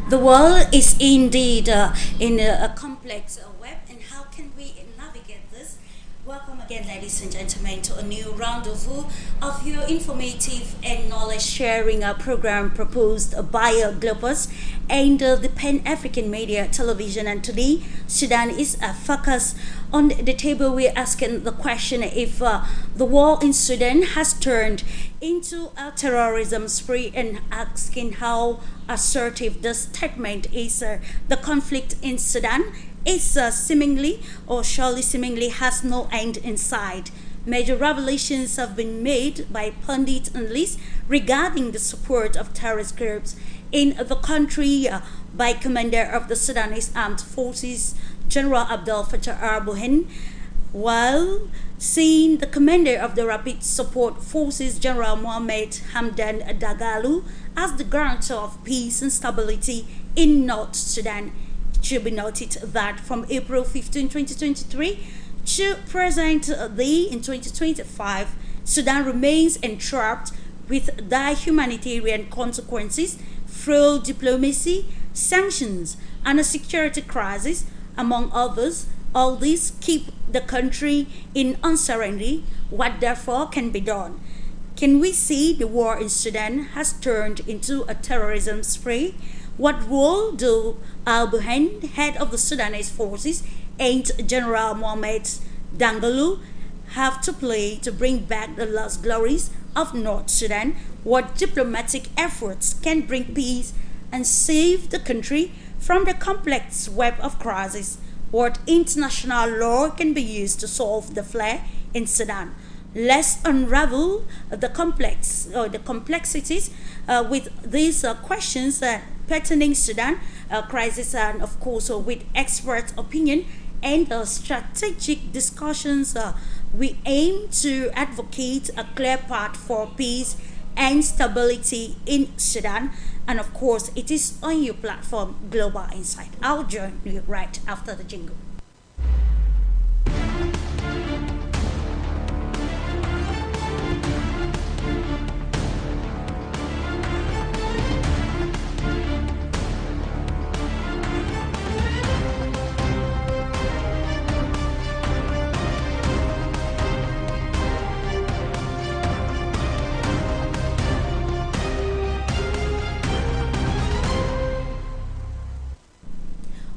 The world is indeed in a complex web, and how can we navigate this? Welcome again, ladies and gentlemen, to a new rendezvous of your informative and knowledge sharing program proposed by Globus and the Pan African Media Television. And today, Sudan is a focus on the table. We're asking the question if the war in Sudan has turned into a terrorism spree, and asking how assertive the statement is. The conflict in Sudan is seemingly, or surely seemingly, has no end in sight. Major revelations have been made by pundit analysts regarding the support of terrorist groups in the country by Commander of the Sudanese Armed Forces, General Burhan, while seeing the commander of the Rapid Support Forces, General Mohammed Hamdan Dagalo, as the guarantor of peace and stability in North Sudan. It should be noted that from April 15, 2023 to present day in 2025, Sudan remains entrapped with dire humanitarian consequences through diplomacy, sanctions, and a security crisis, among others. All these keep the country in uncertainty. What therefore can be done? Can we see the war in Sudan has turned into a terrorism spree? What role do Al Burhan, head of the Sudanese forces, and General Mohammed Dagalo have to play to bring back the lost glories of North Sudan? What diplomatic efforts can bring peace and save the country from the complex web of crisis? What international law can be used to solve the flare in Sudan? Let's unravel the complexities with these questions pertaining Sudan crisis, and of course with expert opinion and strategic discussions. We aim to advocate a clear path for peace and stability in Sudan. And of course, it is on your platform, Global Insight. I'll join you right after the jingle.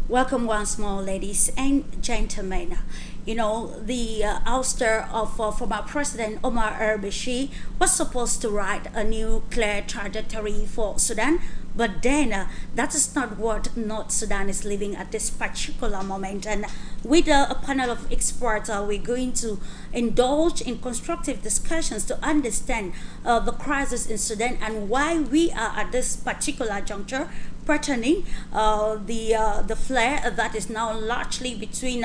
Welcome once more, ladies and gentlemen. You know, the ouster of former President Omar Al BAshir was supposed to write a new clear trajectory for Sudan, but then that is not what North Sudan is living at this particular moment. And with a panel of experts, we're going to indulge in constructive discussions to understand the crisis in Sudan and why we are at this particular juncture pertaining the flare that is now largely between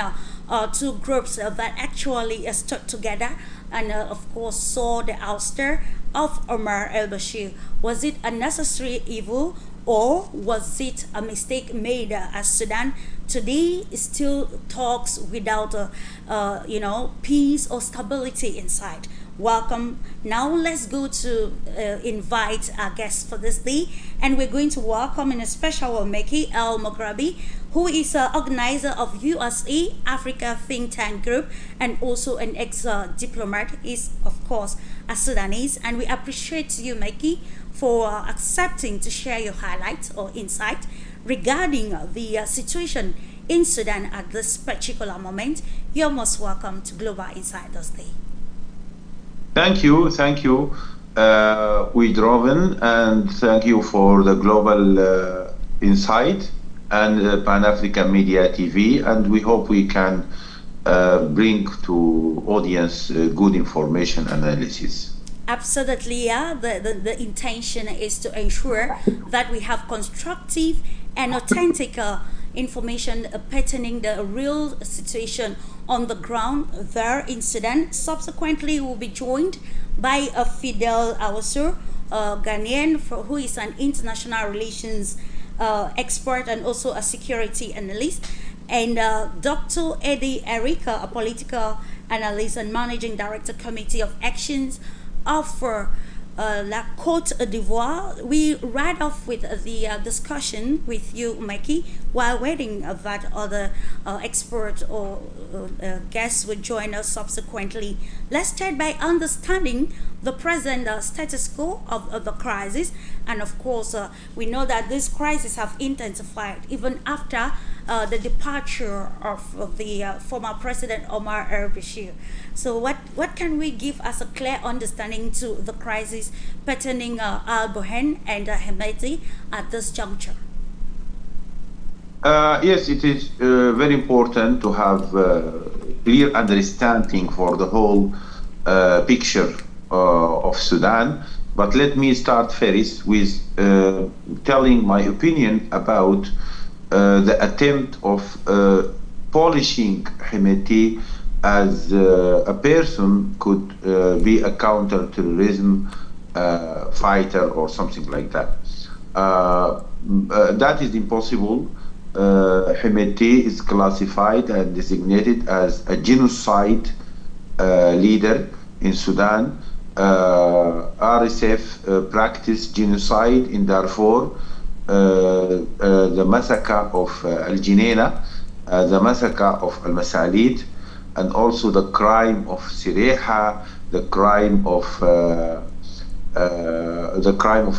two groups that actually stuck together and of course saw the ouster of Omar Al BAshir. Was it a necessary evil, or was it a mistake made as Sudan today still talks without peace or stability inside? Welcome. Now let's go to invite our guests for this day, and we're going to welcome in a special MEKKI ELMOGRABI, who is an organizer of USA Africa Think Tank Group and also an ex-diplomat. Is of course a Sudanese, and we appreciate you, MEKKI, for accepting to share your highlights or insight regarding the situation in Sudan at this particular moment. You're most welcome to Global Insight this day. Thank you, WIYDORVEN, and thank you for the Global Insight and Pan-African Media TV, and we hope we can bring to audience good information analysis. Absolutely, yeah. The intention is to ensure that we have constructive and authentic information pertaining the real situation on the ground there in Sudan. Subsequently, we'll be joined by a Fidel Awasur, Ghanaian, who is an international relations expert and also a security analyst, and Dr. Eddie Erika, a political analyst and managing director, Committee of Actions of La Côte d'Ivoire. We right off with the discussion with you, MEKKI, while waiting that other expert or guests will join us subsequently. Let's start by understanding the present status quo of the crisis. And of course, we know that this crisis have intensified even after the departure of the former President Omar Al BAshir. So what can we give as a clear understanding to the crisis pertaining Al Burhan and Hemedi at this juncture? Yes, it is very important to have clear understanding for the whole picture of Sudan. But let me start first with telling my opinion about the attempt of polishing Hemedi as a person could be a counter-terrorism fighter or something like that. That is impossible. Hemedi is classified and designated as a genocide leader in Sudan. RSF practiced genocide in Darfur, the massacre of Al Jineina, the massacre of Al Masalid, and also the crime of Sireha, the crime of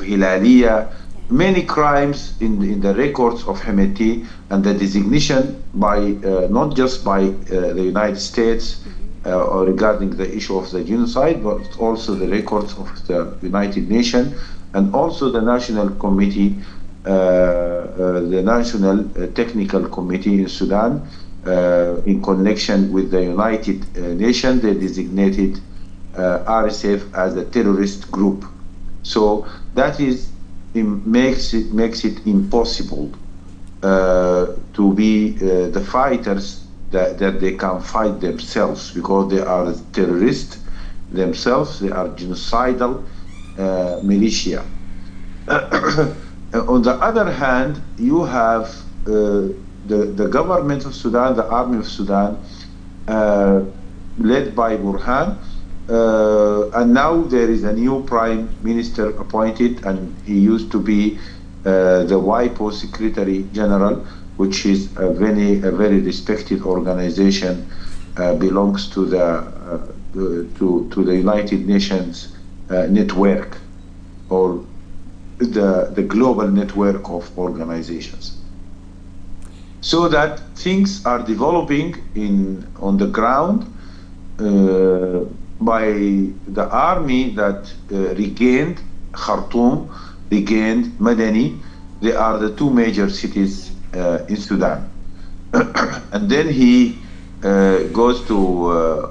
Hilaliya, many crimes in the records of Hemedi, and the designation by not just by the United States regarding the issue of the genocide, but also the records of the United Nations and also the National Committee, the National Technical Committee in Sudan. In connection with the United Nations, they designated RSF as a terrorist group. So that is makes it impossible to be the fighters that they can fight themselves, because they are terrorists themselves. They are genocidal militia. On the other hand, you have the government of Sudan, the army of Sudan, led by Burhan, and now there is a new prime minister appointed, and he used to be the WIPO Secretary General, which is a very respected organization, belongs to the United Nations network, or the global network of organizations. So that things are developing on the ground by the army that regained Khartoum, regained Madani. They are the two major cities in Sudan. And then he goes to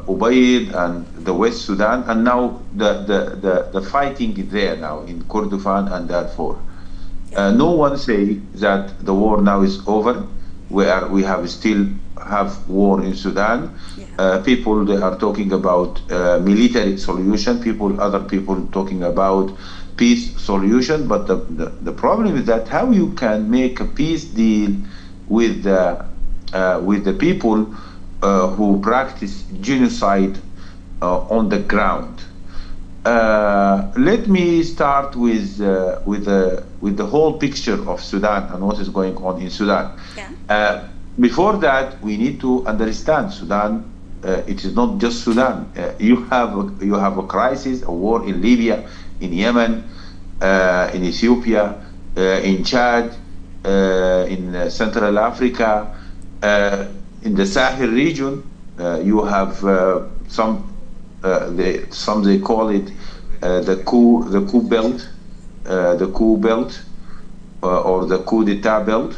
Ubaid and the West Sudan, and now the fighting is there now in Kordofan and Darfur. No one say that the war now is over, where we still have war in Sudan. People, they are talking about military solution. Other people talking about peace solution. But the problem is that how you can make a peace deal with the people who practice genocide on the ground. Let me start with the whole picture of Sudan and what is going on in Sudan. Before that, we need to understand Sudan. It is not just Sudan. You have a crisis, a war in Libya, in Yemen, in Ethiopia, in Chad, in Central Africa, in the Sahel region. You have some they call it the coup belt, or the coup d'etat belt.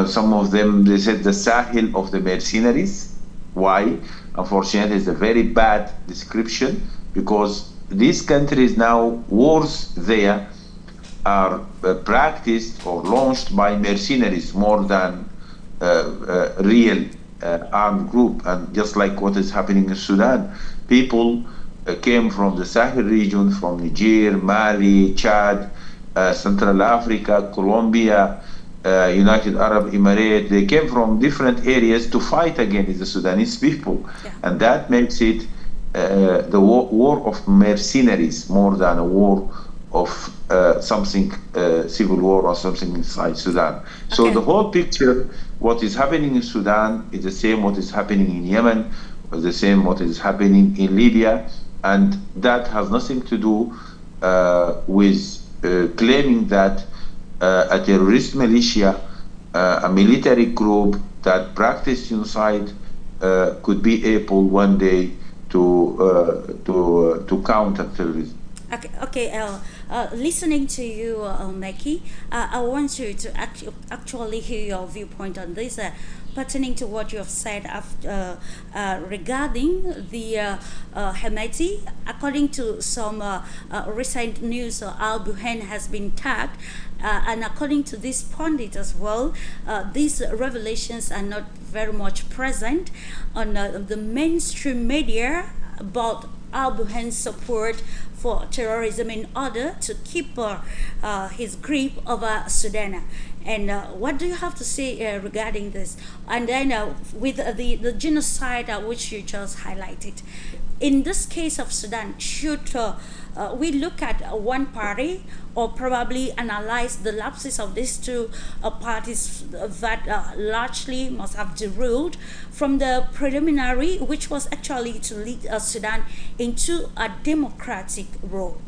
Some of them, they said the Sahel of the mercenaries. Why? Unfortunately, it's a very bad description, because these countries now, wars there are practiced or launched by mercenaries more than real armed group. And just like what is happening in Sudan, people came from the Sahel region, from Niger, Mali, Chad, Central Africa, Colombia, United Arab Emirates. They came from different areas to fight against the Sudanese people. And that makes it the war of mercenaries more than a war of something, civil war or something inside Sudan. So Okay. the whole picture, what is happening in Sudan is the same what is happening in Yemen, or the same what is happening in Libya, and that has nothing to do with claiming that a terrorist militia, a military group that practice genocide could be able one day to counter terrorism. Listening to you, Mekki, I want you to actually hear your viewpoint on this, pertaining to what you have said regarding the Hemedi. According to some recent news, Al Burhan has been tagged, and according to this pundit as well, these revelations are not very much present on the mainstream media about Al Burhan's support for terrorism in order to keep his grip over Sudan. And what do you have to say regarding this? And then with the genocide which you just highlighted, in this case of Sudan, should we look at one party, or probably analyze the lapses of these two parties that largely must have deruled from the preliminary, which was actually to lead Sudan into a democratic role?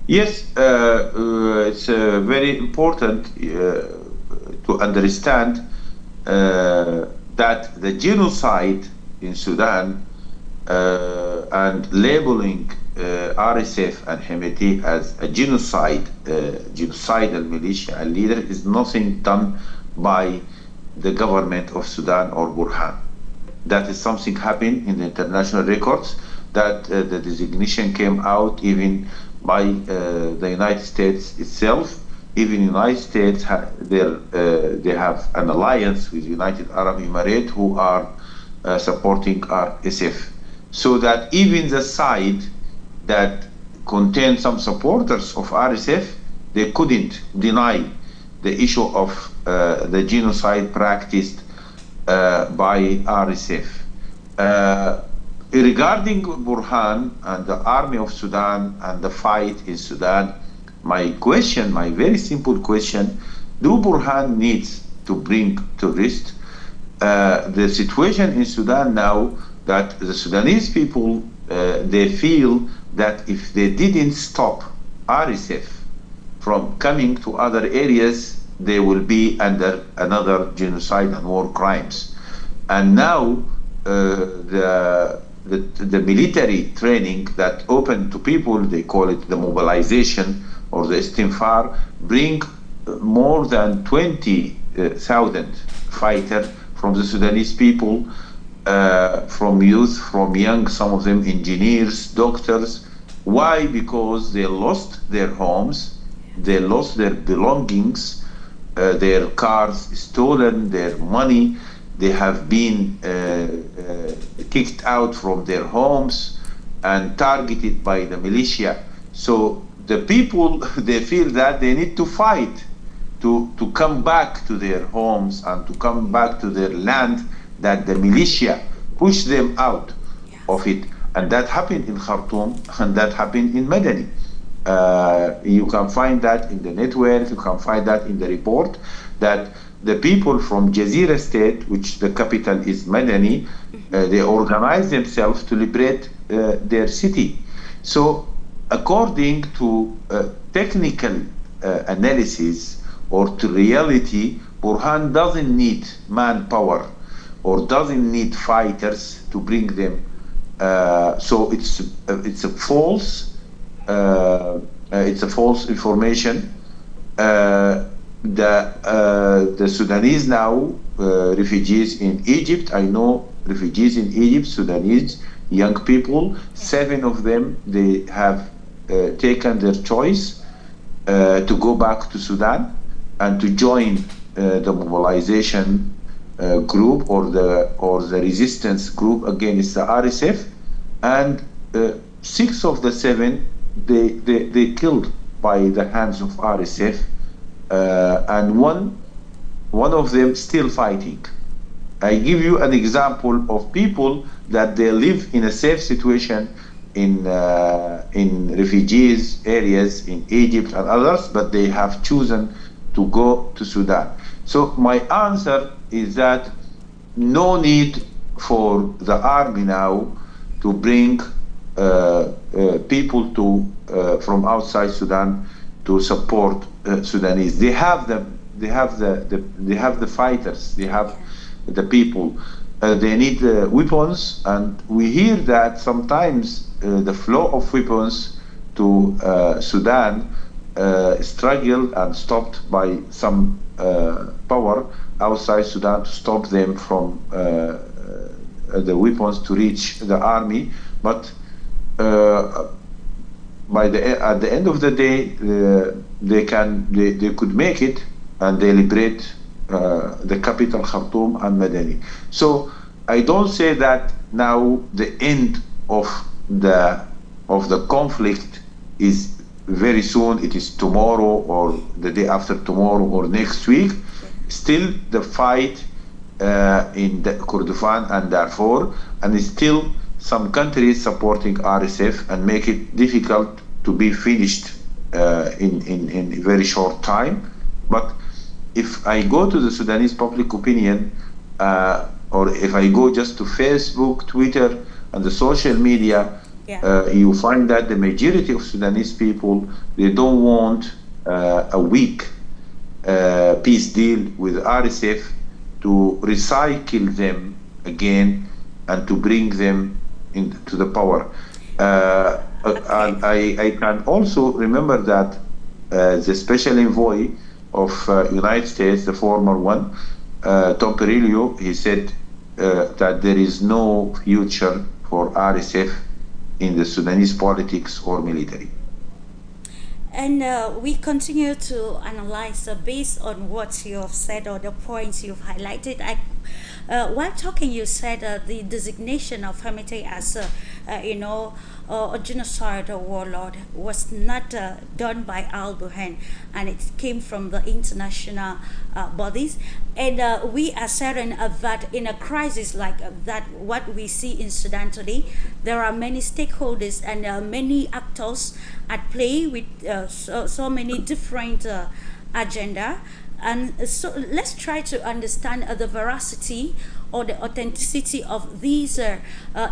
Yes, it's very important to understand that the genocide in Sudan and labeling RSF and Hemedi as a genocidal militia and leader is nothing done by the government of Sudan or Burhan. That is something happened in the international records, that the designation came out even by the United States itself. Even United States they have an alliance with United Arab Emirates who are supporting RSF. So that even the side that contained some supporters of RSF, they couldn't deny the issue of the genocide practiced by RSF. Regarding Burhan and the army of Sudan and the fight in Sudan, my very simple question, do Burhan needs to bring tourists? The situation in Sudan now, that the Sudanese people, they feel that if they didn't stop RSF from coming to other areas, they will be under another genocide and war crimes. And now the military training that open to people, they call it the mobilization or the istinfar, bring more than 20,000 fighters from the Sudanese people, from youth, from young, some of them engineers, doctors. Why? Because they lost their homes, they lost their belongings, their cars stolen, their money. They have been kicked out from their homes and targeted by the militia. So the people, they feel that they need to fight to come back to their homes and to come back to their land, that the militia push them out of it. And that happened in Khartoum, and that happened in Medani. You can find that in the network, you can find that in the report, that the people from Jazeera state, which the capital is Medani, they organize themselves to liberate their city. So according to technical analysis or to reality, Burhan doesn't need manpower or doesn't need fighters to bring them. So it's a false information. The Sudanese now, refugees in Egypt, I know refugees in Egypt, Sudanese young people, 7 of them, they have taken their choice to go back to Sudan and to join the mobilization group or the resistance group against the RSF, and 6 of the 7 they killed by the hands of RSF, and one of them still fighting. I give you an example of people that they live in a safe situation in refugees areas in Egypt and others, but they have chosen to go to Sudan. So my answer is that no need for the army now to bring people from outside Sudan to support Sudanese. They have the fighters. They have the people. They need weapons, and we hear that sometimes the flow of weapons to Sudan struggled and stopped by some power outside Sudan to stop them from the weapons to reach the army. But at the end of the day, they could make it, and they liberate the capital Khartoum and Madani. So I don't say that now the end of the conflict is very soon. It is tomorrow or the day after tomorrow or next week. Still the fight in the Kordofan and Darfur, and still some countries supporting RSF and make it difficult to be finished in a very short time. But if I go to the Sudanese public opinion, or if I go just to Facebook, Twitter, and the social media, you find that the majority of Sudanese people, they don't want a weak peace deal with RSF to recycle them again and to bring them into the power. I can also remember that the special envoy of United States, the former one, Tom Perillo, he said that there is no future for RSF in the Sudanese politics or military. And we continue to analyze based on what you have said or the points you've highlighted. While talking, you said the designation of Hemedi as a genocide warlord was not done by Al Burhan, and it came from the international bodies. And we are certain that in a crisis like that, what we see in Sudan today, there are many stakeholders and many actors at play with so many different agenda. And so let's try to understand the veracity or the authenticity of these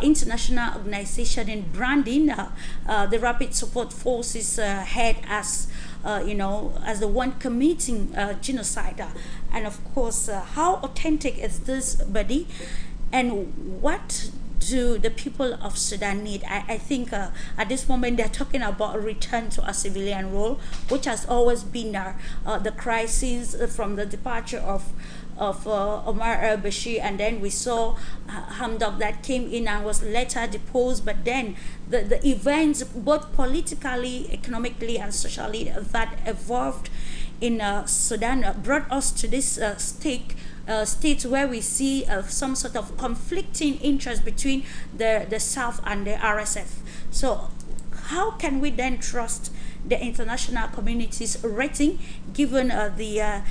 international organization in branding the Rapid Support Forces head as as the one committing genocide, and of course how authentic is this body, and what do the people of Sudan need? I think at this moment they're talking about a return to a civilian role, which has always been the crisis from the departure of Omar Al BAshir, and then we saw Hamdok that came in and was later deposed. But then the events, both politically, economically, and socially, that evolved in Sudan brought us to this state where we see some sort of conflicting interest between the South and the RSF. So how can we then trust the international community's rating given the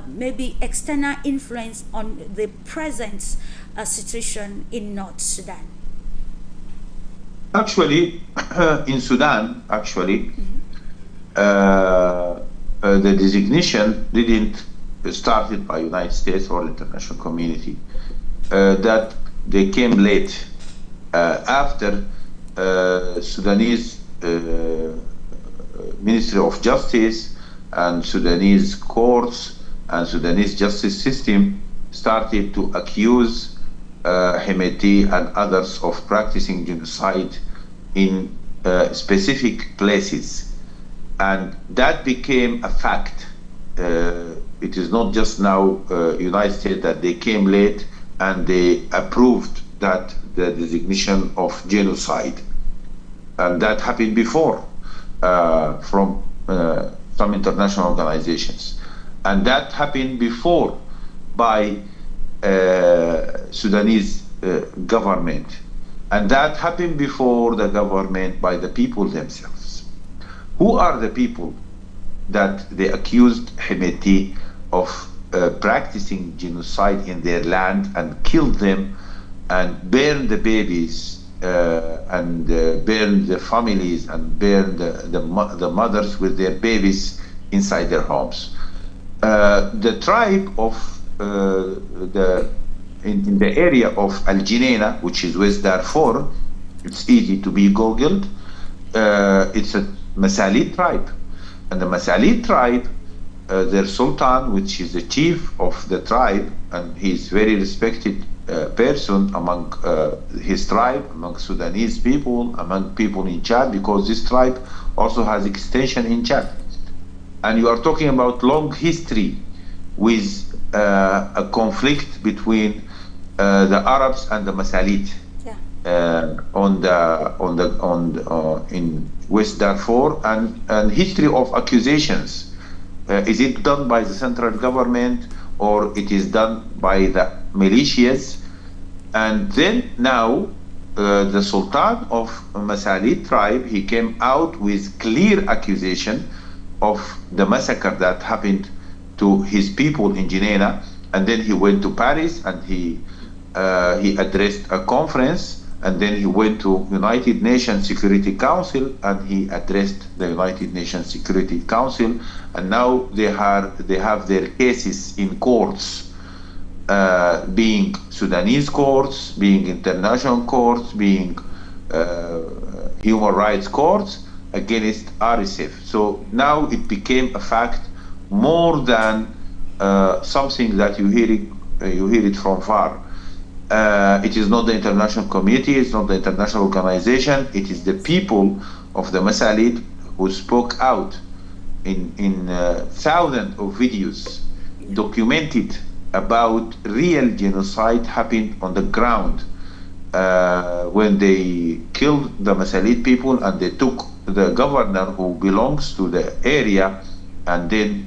maybe external influence on the present situation in North Sudan? Actually, in Sudan, the designation didn't started by United States or international community. That they came late after Sudanese Ministry of Justice and Sudanese courts and Sudanese justice system started to accuse Hemedi and others of practicing genocide in specific places, and that became a fact. It is not just now United States that they came late and they approved that the designation of genocide, and that happened before from some international organizations, and that happened before by Sudanese government, and that happened before the government by the people themselves. Who are the people that they accused Hemedi of practicing genocide in their land and killed them and burned the babies and burned the families and burned the mothers with their babies inside their homes. The tribe of in the area of Al Jineina, which is West Darfur, it's easy to be googled. It's a Masalid tribe, and the Masalid tribe, their sultan, which is the chief of the tribe, and he's very respected person among his tribe, among Sudanese people, among people in Chad, because this tribe also has extension in Chad. And you are talking about long history with a conflict between the Arabs and the Masalid in West Darfur, and history of accusations. Is it done by the central government or it is done by the militias? And then now the Sultan of Masalid tribe, he came out with clear accusation of the massacre that happened to his people in Jineina, and then he went to Paris and he addressed a conference, and then he went to United Nations Security Council and he addressed the United Nations Security Council, and now they have their cases in courts, being Sudanese courts, being international courts, being human rights courts against RSF. So now it became a fact more than something that you hear it from far. It is not the international community, it's not the international organization, it is the people of the Masalid who spoke out in thousands of videos documented about real genocide happened on the ground when they killed the Masalid people, and they took the governor who belongs to the area, and then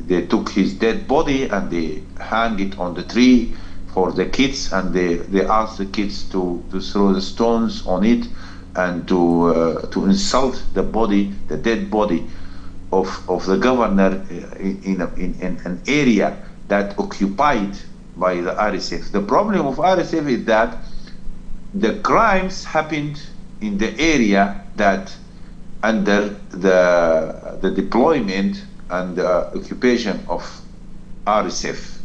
they took his dead body and they hang it on the tree for the kids, and they asked the kids to throw the stones on it and to insult the body, the dead body of the governor in an area that occupied by the RSF. The problem of RSF is that the crimes happened in the area that under the deployment and the occupation of RSF.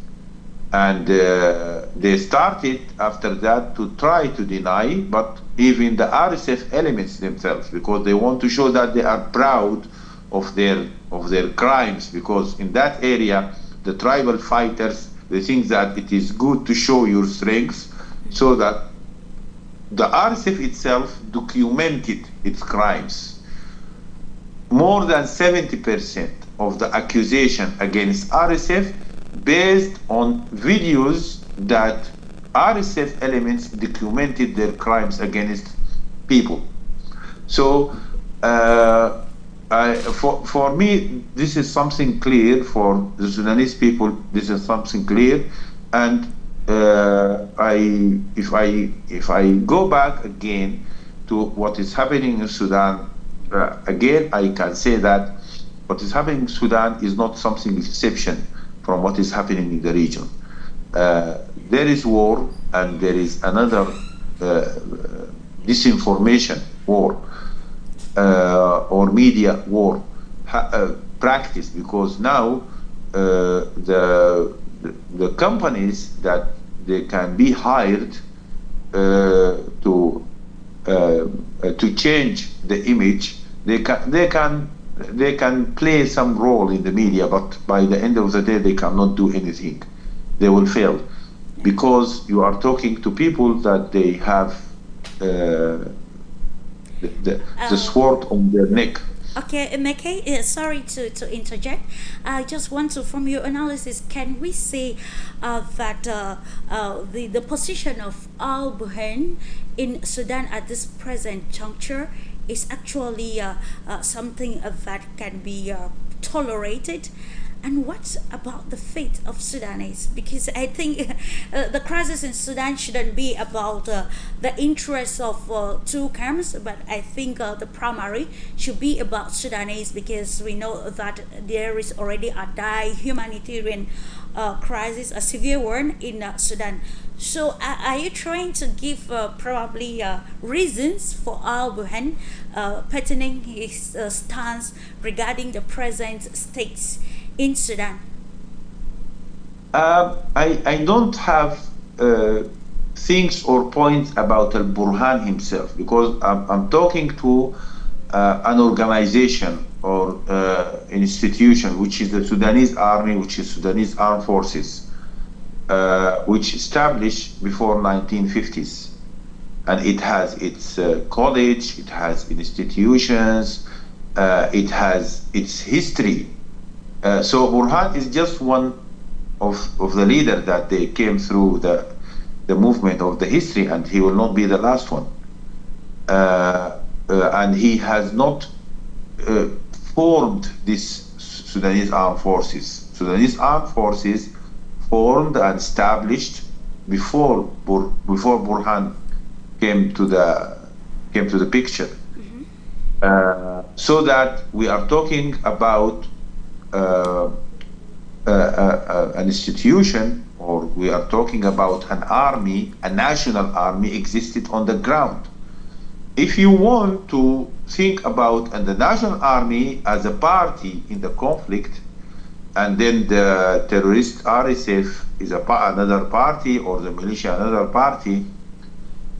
And they started after that to try to deny, but even the RSF elements themselves, because they want to show that they are proud of their crimes, because in that area the tribal fighters, they think that it is good to show your strengths, so that the RSF itself documented its crimes. More than 70% of the accusation against RSF based on videos that RSF elements documented their crimes against people. So for me, this is something clear. For the Sudanese people, this is something clear. And if I go back again to what is happening in Sudan, again I can say that what is happening in Sudan is not something exception from what is happening in the region. There is war, and there is another disinformation war or media war practice, because now the companies that they can be hired to change the image, they can play some role in the media, but by the end of the day they cannot do anything. They will fail, because you are talking to people that they have the sword on their neck. Okay, MEKKI, sorry to interject. I just want to, from your analysis, can we say that the position of Al Burhan in Sudan at this present juncture is actually something that can be tolerated, And what about the fate of Sudanese? Because I think the crisis in Sudan shouldn't be about the interests of two camps, but I think the primary should be about Sudanese, because we know that there is already a humanitarian crisis, a severe one in Sudan. So are you trying to give probably reasons for Al Burhan patterning his stance regarding the present state in Sudan? I don't have things or points about Al Burhan himself, because I'm talking to an organization or institution, which is the Sudanese army, which is Sudanese armed forces, which established before 1950s, and it has its college, it has institutions, it has its history. So Burhan is just one of the leaders that they came through the movement of the history, and he will not be the last one. And he has not formed this Sudanese armed forces. Sudanese armed forces formed and established before Burhan came to the picture. So that we are talking about an institution, or we are talking about an army, a national army existed on the ground. If you want to think about the national army as a party in the conflict, and then the terrorist RSF is another party, or the militia another party,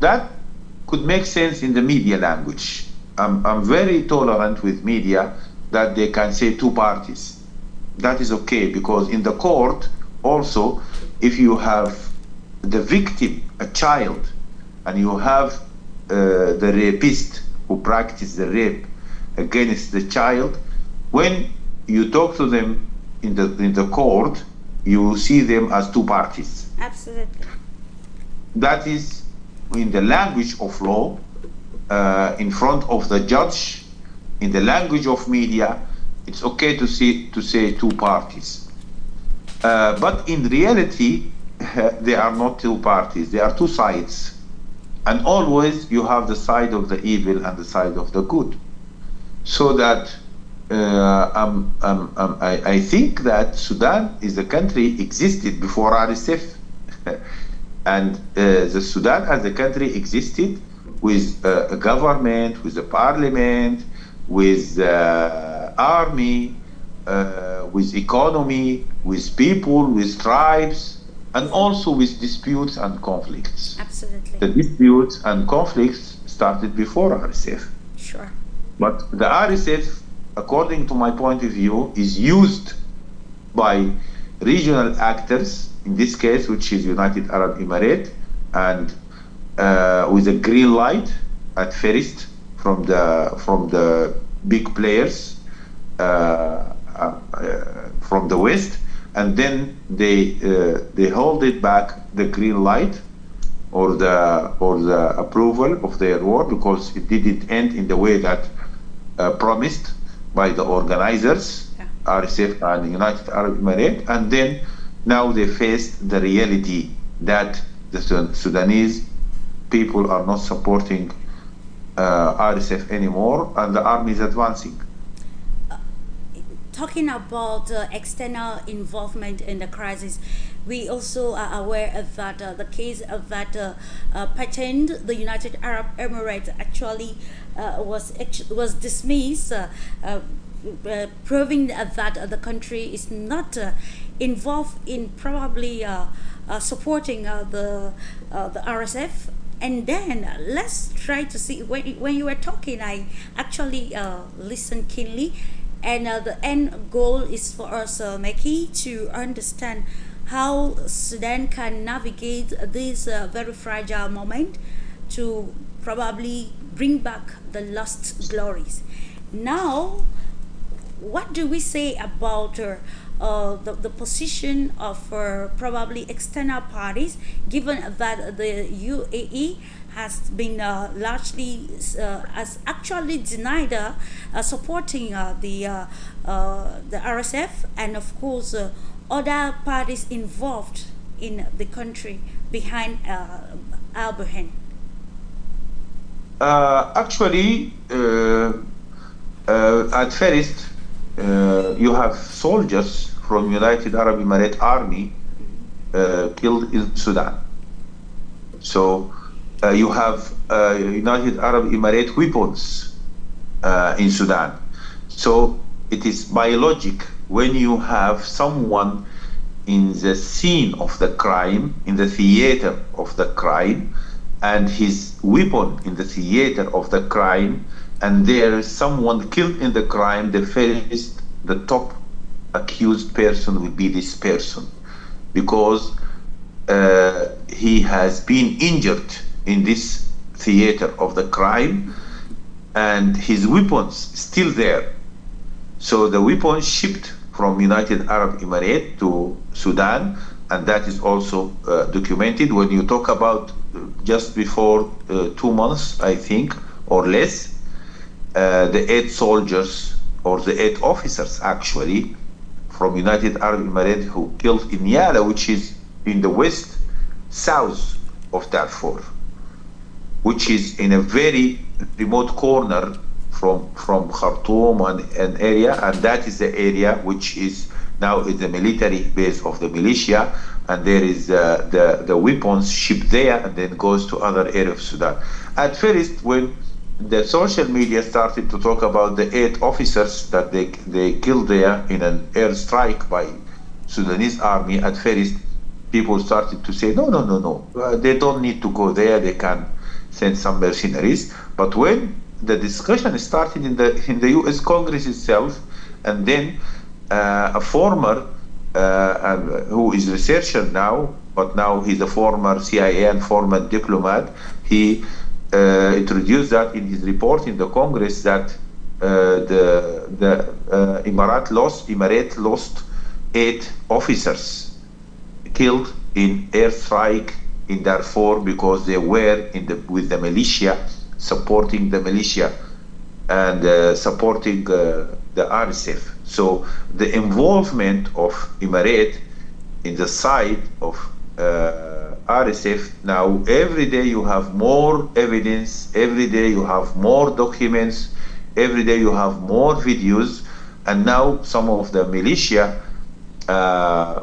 that could make sense in the media language. I'm very tolerant with media that they can say two parties. That is okay, because in the court also, if you have the victim, a child, and you have the rapist who practiced the rape against the child, when you talk to them in the court, you see them as two parties. Absolutely. That is in the language of law, in front of the judge, in the language of media. It's okay to say two parties, but in reality, they are not two parties. They are two sides, and always you have the side of the evil and the side of the good. So that I think that Sudan is a country existed before RSF, and the Sudan as a country existed with a government, with a parliament, with army, with economy, with people, with tribes, and also with disputes and conflicts. Absolutely. The disputes and conflicts started before RSF. Sure. But the RSF, according to my point of view, is used by regional actors, in this case, which is United Arab Emirates, and with a green light at first from the big players from the West, and then they hold it back, the green light or the approval of their war, because it didn't end in the way that promised by the organizers, yeah. RSF and United Arab Emirates, and then now they faced the reality that the Sudanese people are not supporting RSF anymore, and the army is advancing. Talking about external involvement in the crisis, we also are aware of that the case of that patent, the United Arab Emirates actually was dismissed, proving that the country is not involved in probably supporting the RSF. And then let's try to see, when you were talking, I actually listened keenly, and the end goal is for us, MEKKI, to understand how Sudan can navigate this very fragile moment to probably bring back the lost glories. Now, what do we say about the position of probably external parties, given that the UAE has been largely has actually denied supporting the RSF and of course other parties involved in the country behind Al Burhan. Actually, at first, you have soldiers from United Arab Emirates Army killed in Sudan. So you have United Arab Emirates weapons in Sudan. So it is biologic when you have someone in the scene of the crime, in the theater of the crime, and his weapon in the theater of the crime, and there is someone killed in the crime, the top accused person will be this person, because he has been injured in this theater of the crime, and his weapons still there. So the weapons shipped from United Arab Emirates to Sudan, and that is also documented. When you talk about just before 2 months, I think, or less, the 8 soldiers, or the 8 officers actually, from United Arab Emirates who killed in Yala, which is in the west, south of Darfur, which is in a very remote corner from Khartoum and an area, and that is the area which is now is the military base of the militia, and there is the weapons shipped there and then goes to other areas of Sudan. At first, when the social media started to talk about the 8 officers that they killed there in an airstrike by Sudanese army, at first people started to say, no, they don't need to go there, they can send some mercenaries. But when the discussion started in the US Congress itself, and then a former who is researcher now, but now he's a former CIA and former diplomat, he introduced that in his report in the Congress that the Emirates lost 8 officers killed in airstrike in Darfur because they were with the militia, supporting the militia and supporting the RSF. So the involvement of Emirates in the side of RSF, now every day you have more evidence, every day you have more documents, every day you have more videos, and now some of the militia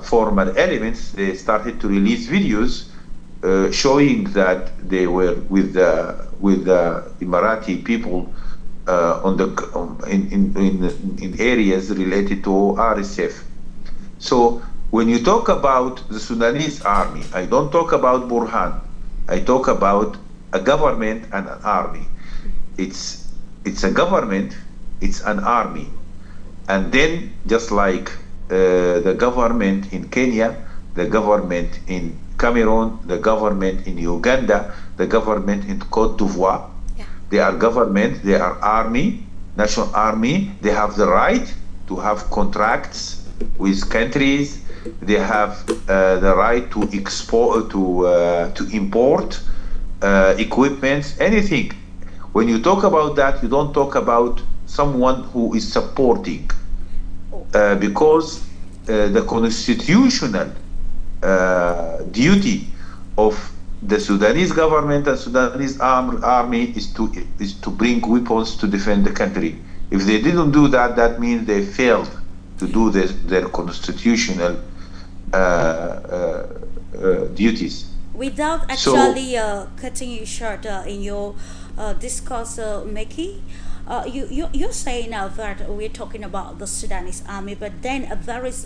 former elements, they started to release videos showing that they were with the Emirati people in areas related to RSF. So when you talk about the Sudanese army, I don't talk about Burhan. I talk about a government and an army. It's a government, it's an army. And then just like the government in Kenya, the government in Cameroon, the government in Uganda, the government in Cote d'Ivoire, they are government, they are army, national army. They have the right to have contracts with countries. They have the right to export, to import equipment, anything. When you talk about that, you don't talk about someone who is supporting, because the constitutional duty of the Sudanese government and Sudanese army is to bring weapons to defend the country. If they didn't do that, that means they failed to do their constitutional duties. Without actually cutting you short in your discourse, MEKKI, you're saying now that we're talking about the Sudanese army, but then there is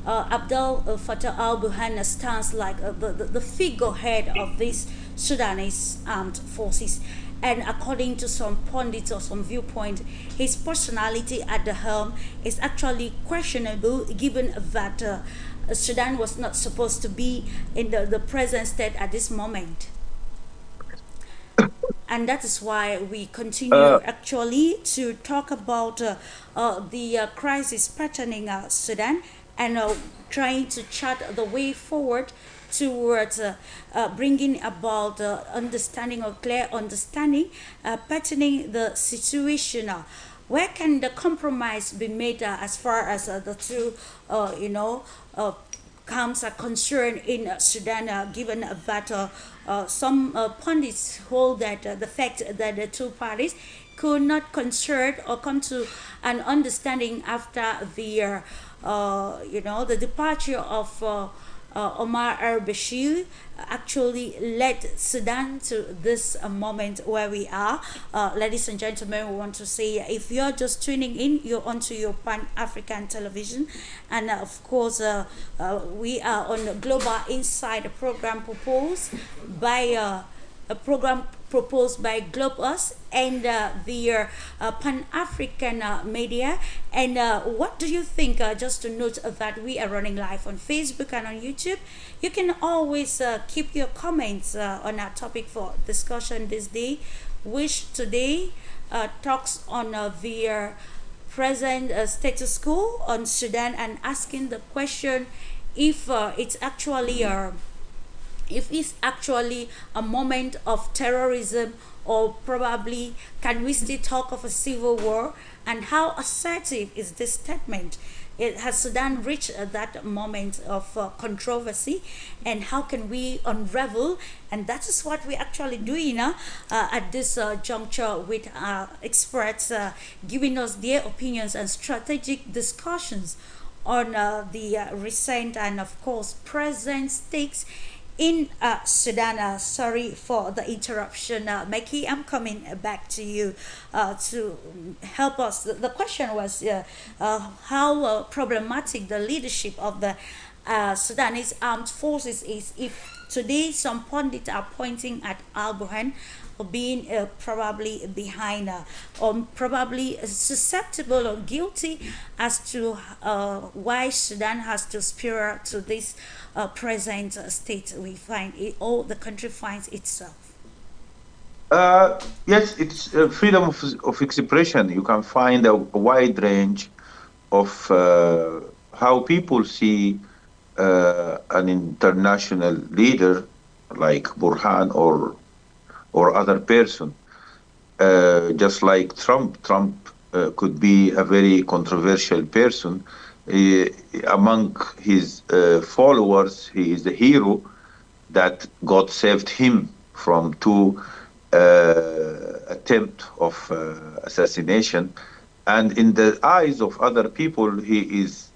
Abdel Fattah Al Burhan stands like the figurehead of these Sudanese armed forces. And according to some pundits or some viewpoint, his personality at the helm is actually questionable, given that Sudan was not supposed to be in the present state at this moment. And that is why we continue actually to talk about the crisis patterning Sudan, and trying to chart the way forward towards bringing about understanding or clear understanding pertaining the situation. Where can the compromise be made as far as the two, camps are concerned in Sudan, given that some pundits hold that the fact that the two parties could not concert or come to an understanding after the departure of Omar Al BAshir actually led Sudan to this moment where we are. Ladies and gentlemen, we want to say if you're just tuning in, you're onto your Pan African television, and of course, we are on the Global Insight program proposed by Globus and the Pan-African media. And what do you think, just to note that we are running live on Facebook and on YouTube. You can always keep your comments on our topic for discussion this day, which today talks on the present status quo on Sudan, and asking the question if it's actually a moment of terrorism, or probably can we still talk of a civil war, and how assertive is this statement? Has Sudan reached that moment of controversy, and how can we unravel? And that is what we're actually doing at this juncture, with experts giving us their opinions and strategic discussions on the recent and of course present stakes in Sudan. Sorry for the interruption. Mekki, I'm coming back to you to help us. The question was how problematic the leadership of the Sudanese armed forces is, if today some pundits are pointing at Al Burhan being probably behind or probably susceptible or guilty as to why Sudan has to spiral to this present state we find it, all the country finds itself. Yes, it's freedom of expression. You can find a wide range of how people see an international leader like Burhan or other person. Just like Trump. Trump could be a very controversial person. Among his followers, he is the hero that God saved him from two attempt of assassination, and in the eyes of other people, he is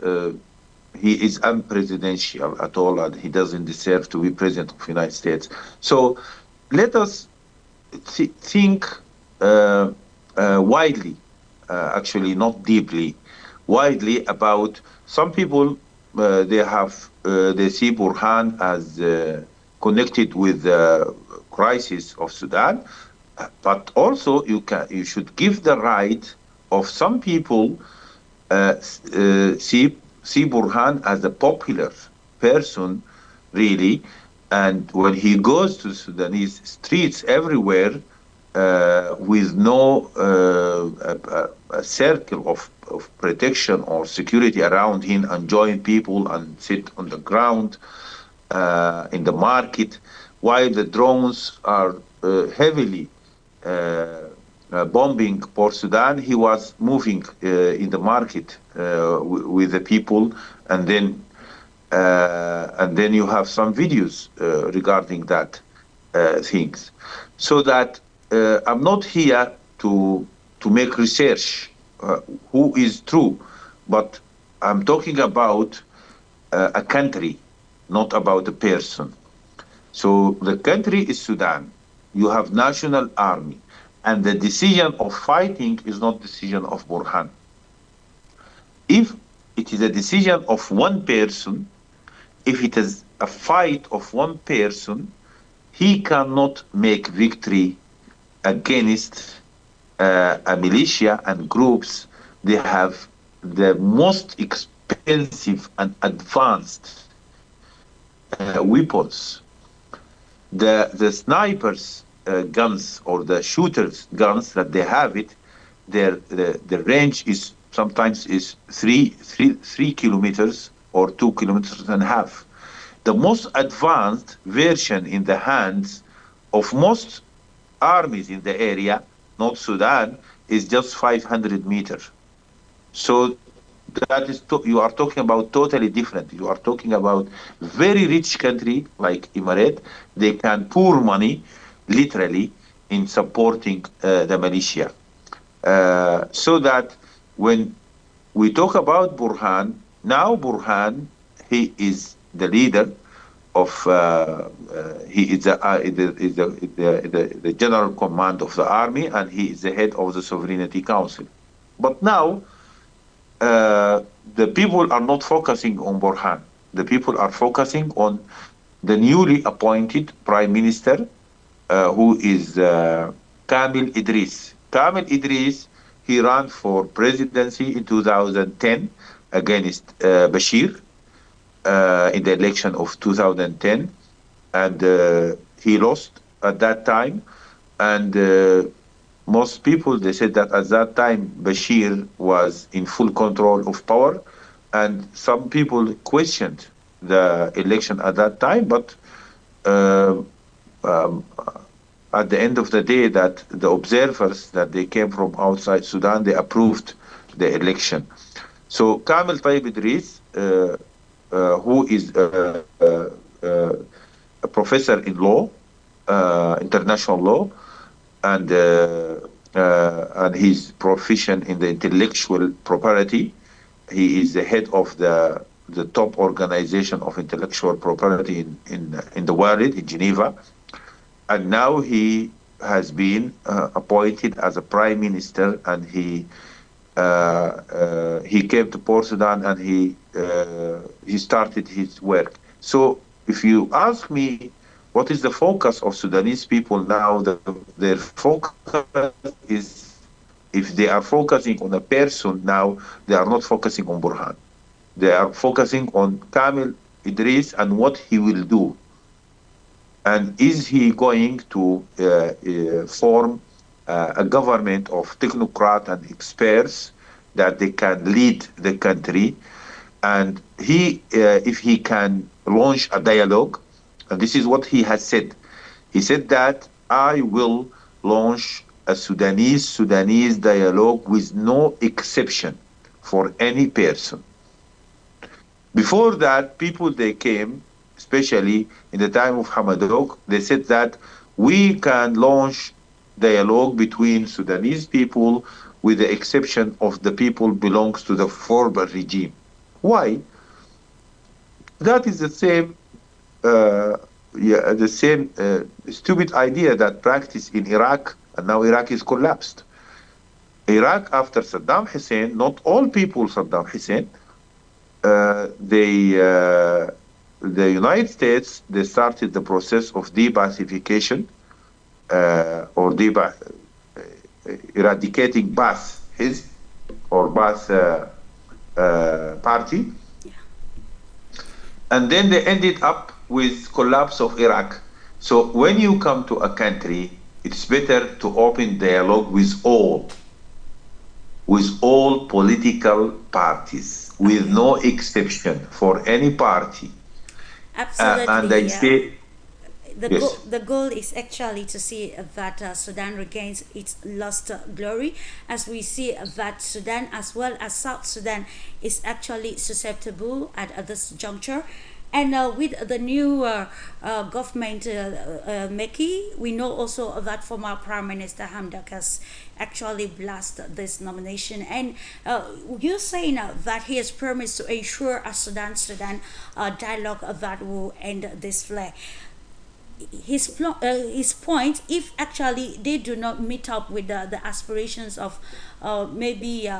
unpresidential at all, and he doesn't deserve to be president of the United States. So let us think widely, actually not deeply, widely about some people. They see Burhan as connected with the crisis of Sudan, but also you should give the right of some people see Burhan as a popular person, really. And when he goes to Sudanese streets everywhere with no a circle of protection or security around him, and join people and sit on the ground in the market, while the drones are heavily bombing Port Sudan, he was moving in the market with the people, and then you have some videos regarding that things. So that I'm not here to make research who is true, but I'm talking about a country, not about a person. So the country is Sudan. You have national army, and the decision of fighting is not decision of Burhan. If it is a decision of one person, if it is a fight of one person, he cannot make victory against a militia and groups. They have the most expensive and advanced weapons. The snipers guns or the shooters guns that they have the range is sometimes is 3 kilometers or 2.5 kilometers. the most advanced version in the hands of most armies in the area, North Sudan, is just 500 meters. So that is, you are talking about totally different. You are talking about very rich country like Emirates. They can pour money, literally, in supporting the militia. So that when we talk about Burhan, now Burhan, he is the leader of, he is the general command of the army, and he is the head of the Sovereignty Council. But now, the people are not focusing on Burhan. The people are focusing on the newly appointed prime minister, who is Kamil Idris. Kamil Idris, he ran for presidency in 2010 against Bashir in the election of 2010, and he lost at that time. And most people, they said that at that time Bashir was in full control of power, and some people questioned the election at that time, but at the end of the day, that the observers that they came from outside Sudan, they approved the election. So Kamil Tayyib Idris, who is a professor in law, international law, and he's proficient in the intellectual property. He is the head of the top organization of intellectual property in the world, in Geneva. And now he has been appointed as a prime minister, and he came to Port Sudan, and he started his work. So if you ask me, what is the focus of Sudanese people now? Their focus is, if they are focusing on a person now, they are not focusing on Burhan. They are focusing on Kamil Idris and what he will do. And is he going to form a government of technocrats and experts that they can lead the country? And if he can launch a dialogue, and this is what he has said. He said that I will launch a Sudanese dialogue with no exception for any person. Before that, people, they came, especially in the time of Hamadok, they said that we can launch dialogue between Sudanese people with the exception of the people belongs to the former regime. Why? That is the same stupid idea that practiced in Iraq, and now Iraq is collapsed. Iraq, after Saddam Hussein, not all people Saddam Hussein, the United States, they started the process of debassification, or eradicating Ba'ath, Ba'ath party. Yeah. And then they ended up with collapse of Iraq. So when you come to a country, it's better to open dialogue with all political parties, with no exception for any party. Absolutely. And I say, the goal is actually to see that Sudan regains its lost glory, as we see that Sudan as well as South Sudan is actually susceptible at this juncture. And with the new government, MEKKI, we know also that former Prime Minister Hamdok has actually blasted this nomination. And you're saying that he has promised to ensure a Sudan dialogue that will end this flare. His point, if actually they do not meet up with the aspirations of maybe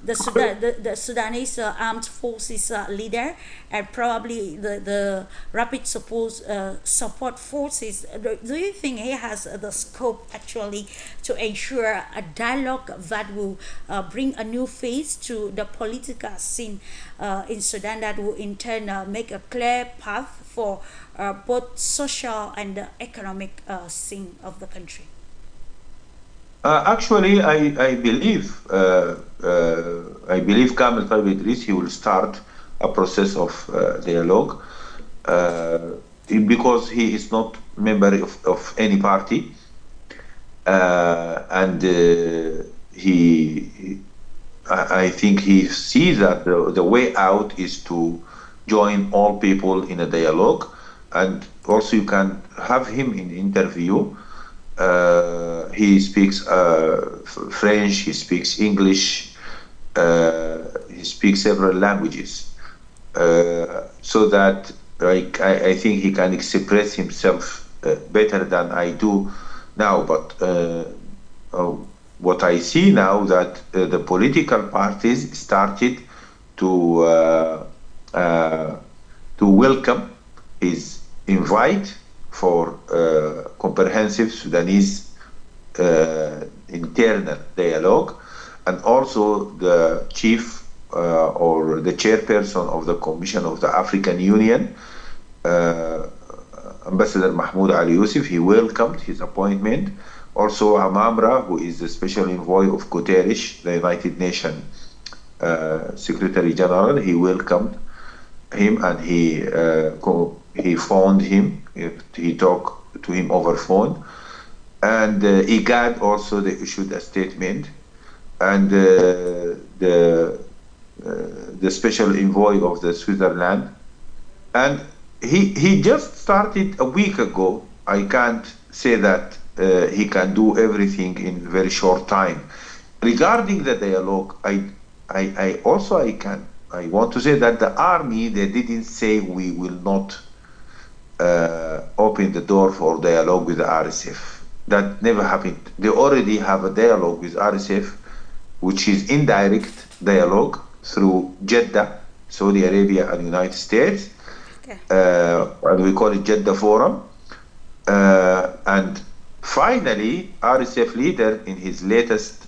the Sudanese armed forces leader, and probably the rapid support forces, do you think he has the scope actually to ensure a dialogue that will bring a new face to the political scene in Sudan, that will in turn make a clear path for both social and economic scene of the country? Actually, I believe Kamil Tayyib Idris, he will start a process of dialogue, because he is not member of any party, and I think he sees that the way out is to join all people in a dialogue, and also you can have him in interview. He speaks French, he speaks English, he speaks several languages, so that I think he can express himself better than I do now. But what I see now that the political parties started to welcome his invite for comprehensive Sudanese internal dialogue, and also the chief or the chairperson of the Commission of the African Union, Ambassador Mahmoud Ali Yusuf, he welcomed his appointment. Also Amamra, who is the special envoy of Guterres, the United Nations Secretary General, he welcomed him, and he phoned him, he talked to him over phone. And IGAD also, they issued a statement, and the special envoy of the Switzerland, and he just started a week ago. I can't say that he can do everything in very short time. Regarding the dialogue, I want to say that the army, they didn't say we will not open the door for dialogue with the RSF. That never happened. They already have a dialogue with RSF, which is indirect dialogue through Jeddah, Saudi Arabia and United States. Okay. And we call it Jeddah Forum. And finally, RSF leader in his latest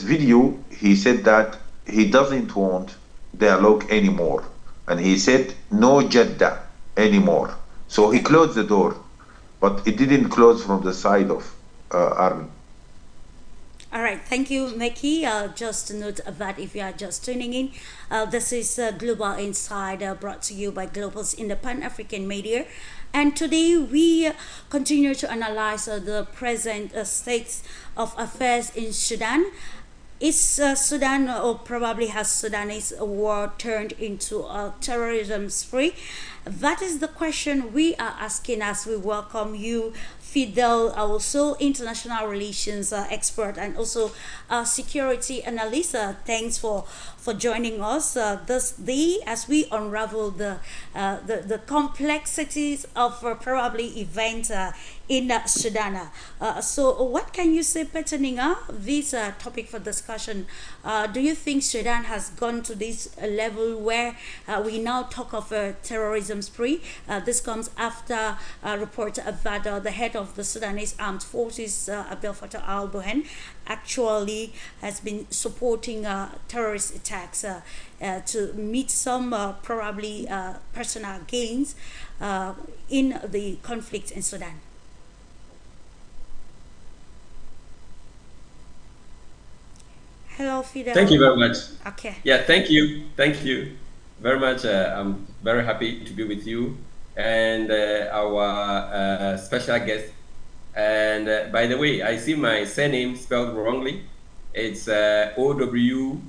video, he said that he doesn't want dialogue anymore, and he said no Jeddah anymore. So he closed the door, but it didn't close from the side of army. All right, thank you, MEKKI. Just to note that if you are just tuning in, this is Global Insider brought to you by Global's in the Pan-African media. And today we continue to analyze the present state of affairs in Sudan. Is Sudan, or probably has Sudanese war turned into a terrorism spree? That is the question we are asking as we welcome you, Fidel, also international relations expert and also security analyst. Thanks for joining us this day as we unravel the complexities of probably events in Sudan. So what can you say pertaining this topic for discussion? Do you think Sudan has gone to this level where we now talk of a terrorism spree? This comes after a report that the head of the Sudanese Armed Forces, Al Burhan, actually has been supporting terrorist attacks to meet some probably personal gains in the conflict in Sudan. Hello, Fidel. Thank you very much. Okay. Yeah, thank you. Thank you very much. I'm very happy to be with you and our special guest. And by the way, I see my surname spelled wrongly. It's O-W-U-S-U,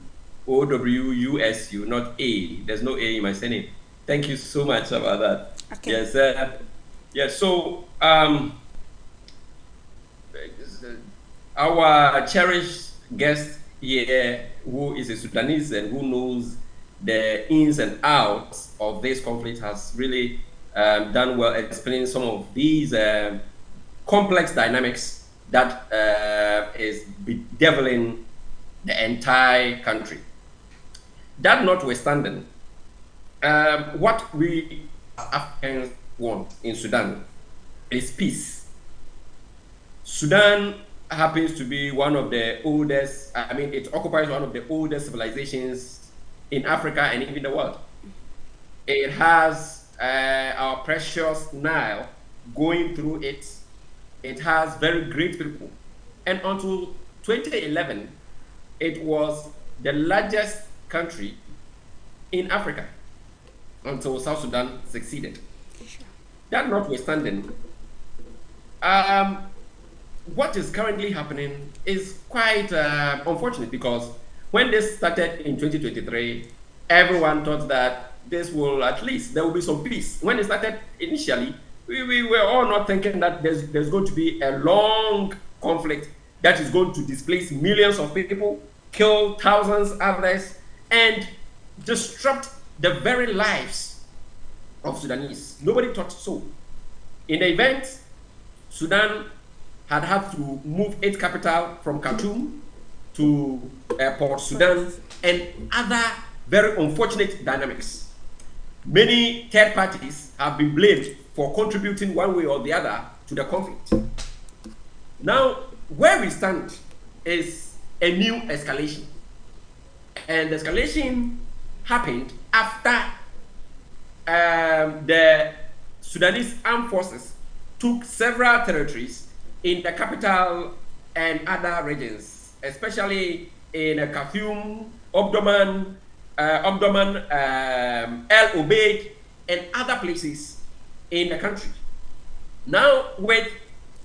not A. There's no A in my surname. Thank you so much about that. Okay. Yes. Yeah. So our cherished guest here, who is a Sudanese and who knows the ins and outs of this conflict, has really done well explaining some of these complex dynamics that is bedeviling the entire country. That notwithstanding, what we Africans want in Sudan is peace. Sudan happens to be one of the oldest, I mean, it occupies one of the oldest civilizations in Africa and even the world. It has our precious Nile going through it. It has very great people. And until 2011, it was the largest country in Africa until South Sudan succeeded. That notwithstanding, what is currently happening is quite unfortunate, because when this started in 2023, everyone thought that this will, at least there will be some peace. When it started initially, we were all not thinking that there's going to be a long conflict that is going to displace millions of people, kill thousands others, and disrupt the very lives of Sudanese. Nobody thought so. In the event, Sudan had to move its capital from Khartoum to Port Sudan, and other very unfortunate dynamics. Many third parties have been blamed for contributing one way or the other to the conflict. Now, where we stand is a new escalation. And the escalation happened after the Sudanese armed forces took several territories in the capital and other regions, especially in Khartoum, Omdurman, El Obeid, and other places in the country. Now, with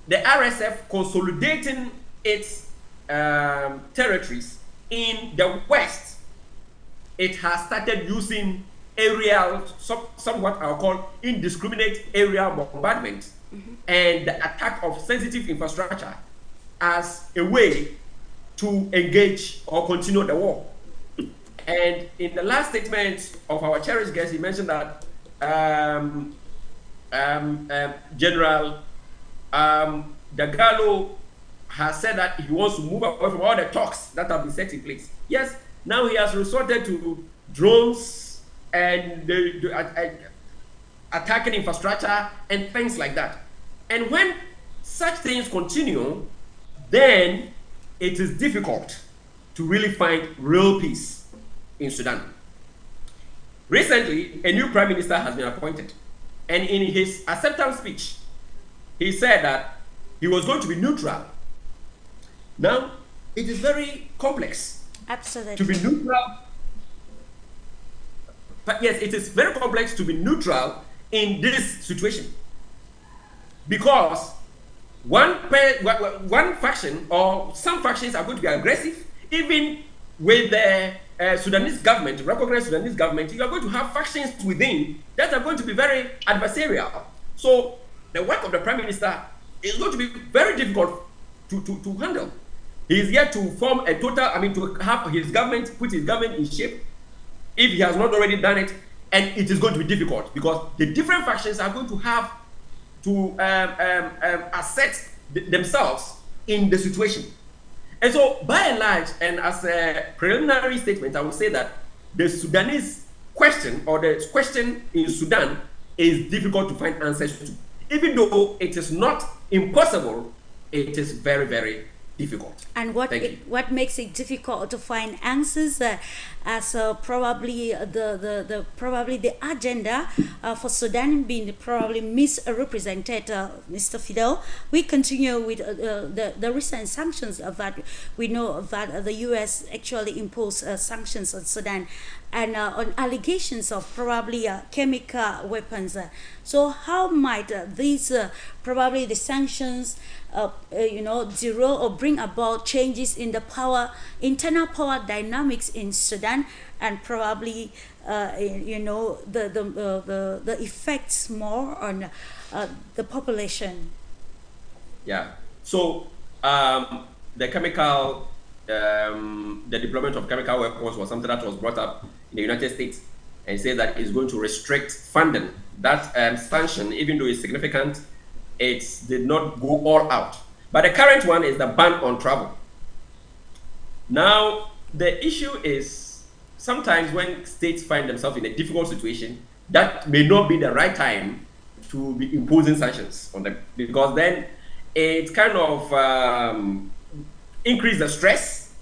the RSF consolidating its territories in the west, it has started using aerial, somewhat I'll call indiscriminate aerial bombardment, and the attack of sensitive infrastructure as a way to engage or continue the war. And in the last statement of our cherished guest, he mentioned that General Dagalo has said that he wants to move away from all the talks that have been set in place. Yes, now he has resorted to drones and attacking infrastructure and things like that. And when such things continue, then it is difficult to really find real peace in Sudan. Recently, a new prime minister has been appointed, and in his acceptance speech, he said that he was going to be neutral. Now, it is very complex. Absolutely. To be neutral. But yes, it is very complex to be neutral in this situation, because one faction or some factions are going to be aggressive. Even with the Sudanese government, recognized Sudanese government, you are going to have factions within that are going to be very adversarial. So the work of the prime minister is going to be very difficult to handle. He is yet to form a total, to have his government, put his government in shape, if he has not already done it, and it is going to be difficult because the different factions are going to have to assert themselves in the situation. And so, by and large, and as a preliminary statement, I would say that the Sudanese question, or the question in Sudan, is difficult to find answers to. Even though it is not impossible, it is very, very difficult. And what makes it difficult to find answers, as probably the agenda for Sudan being probably misrepresented, Mr. Fidel. We continue with the recent sanctions that we know that the U.S. actually imposed sanctions on Sudan, and on allegations of probably chemical weapons. So how might these probably the sanctions zero or bring about changes in the internal power dynamics in Sudan, and probably the effects more on the population? Yeah. So the chemical, the deployment of chemical weapons was something that was brought up in the United States, and said that it's going to restrict funding. That sanction, even though it's significant, it did not go all out. But the current one is the ban on travel. Now, the issue is sometimes when states find themselves in a difficult situation, that may not be the right time to be imposing sanctions on them, because then it kind of increases the stress,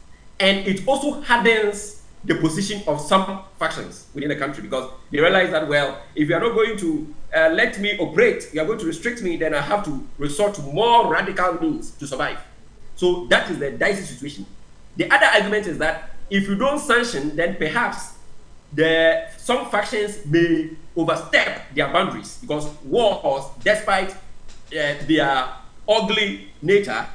and it also hardens the position of some factions within the country, because they realize that, well, if you are not going to let me operate, you are going to restrict me, then I have to resort to more radical means to survive. So that is the dicey situation. The other argument is that if you don't sanction, then perhaps some factions may overstep their boundaries, because wars, despite their ugly nature,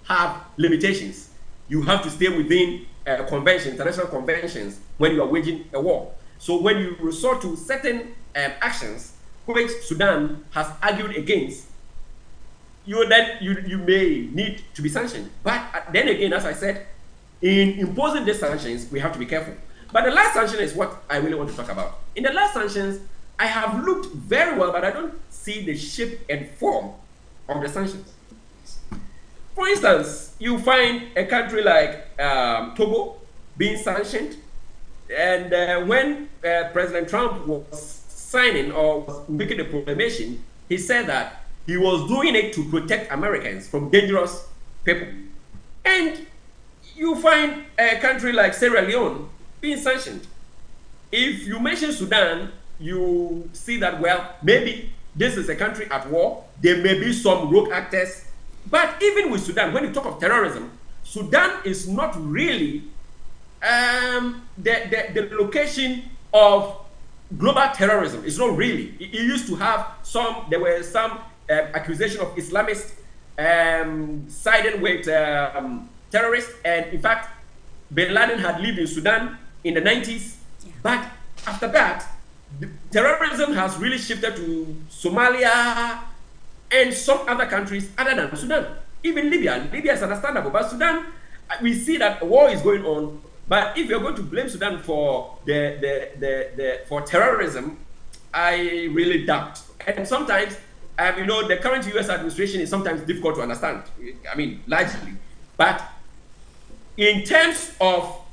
have limitations. You have to stay within conventions, international conventions, when you are waging a war. So when you resort to certain actions which Sudan has argued against, you may need to be sanctioned. But then again, as I said, in imposing these sanctions, we have to be careful. But the last sanction is what I really want to talk about. In the last sanctions, I have looked very well, but I don't see the shape and form of the sanctions. For instance, you find a country like Togo being sanctioned, and when President Trump was signing or was making a proclamation, he said that he was doing it to protect Americans from dangerous people. And you find a country like Sierra Leone being sanctioned. If you mention Sudan, you see that, well, maybe this is a country at war. There may be some rogue actors. But even with Sudan, when you talk of terrorism, Sudan is not really the location of global terrorism. It's not really. It used to have there were some accusation of Islamists siding with terrorists. And in fact, Bin Laden had lived in Sudan in the 90s. Yeah. But after that, terrorism has really shifted to Somalia and some other countries other than Sudan. Even Libya. Libya is understandable. But Sudan, we see that a war is going on. But if you're going to blame Sudan for for terrorism, I really doubt. And sometimes, the current U.S. administration is sometimes difficult to understand. I mean, largely. But in terms of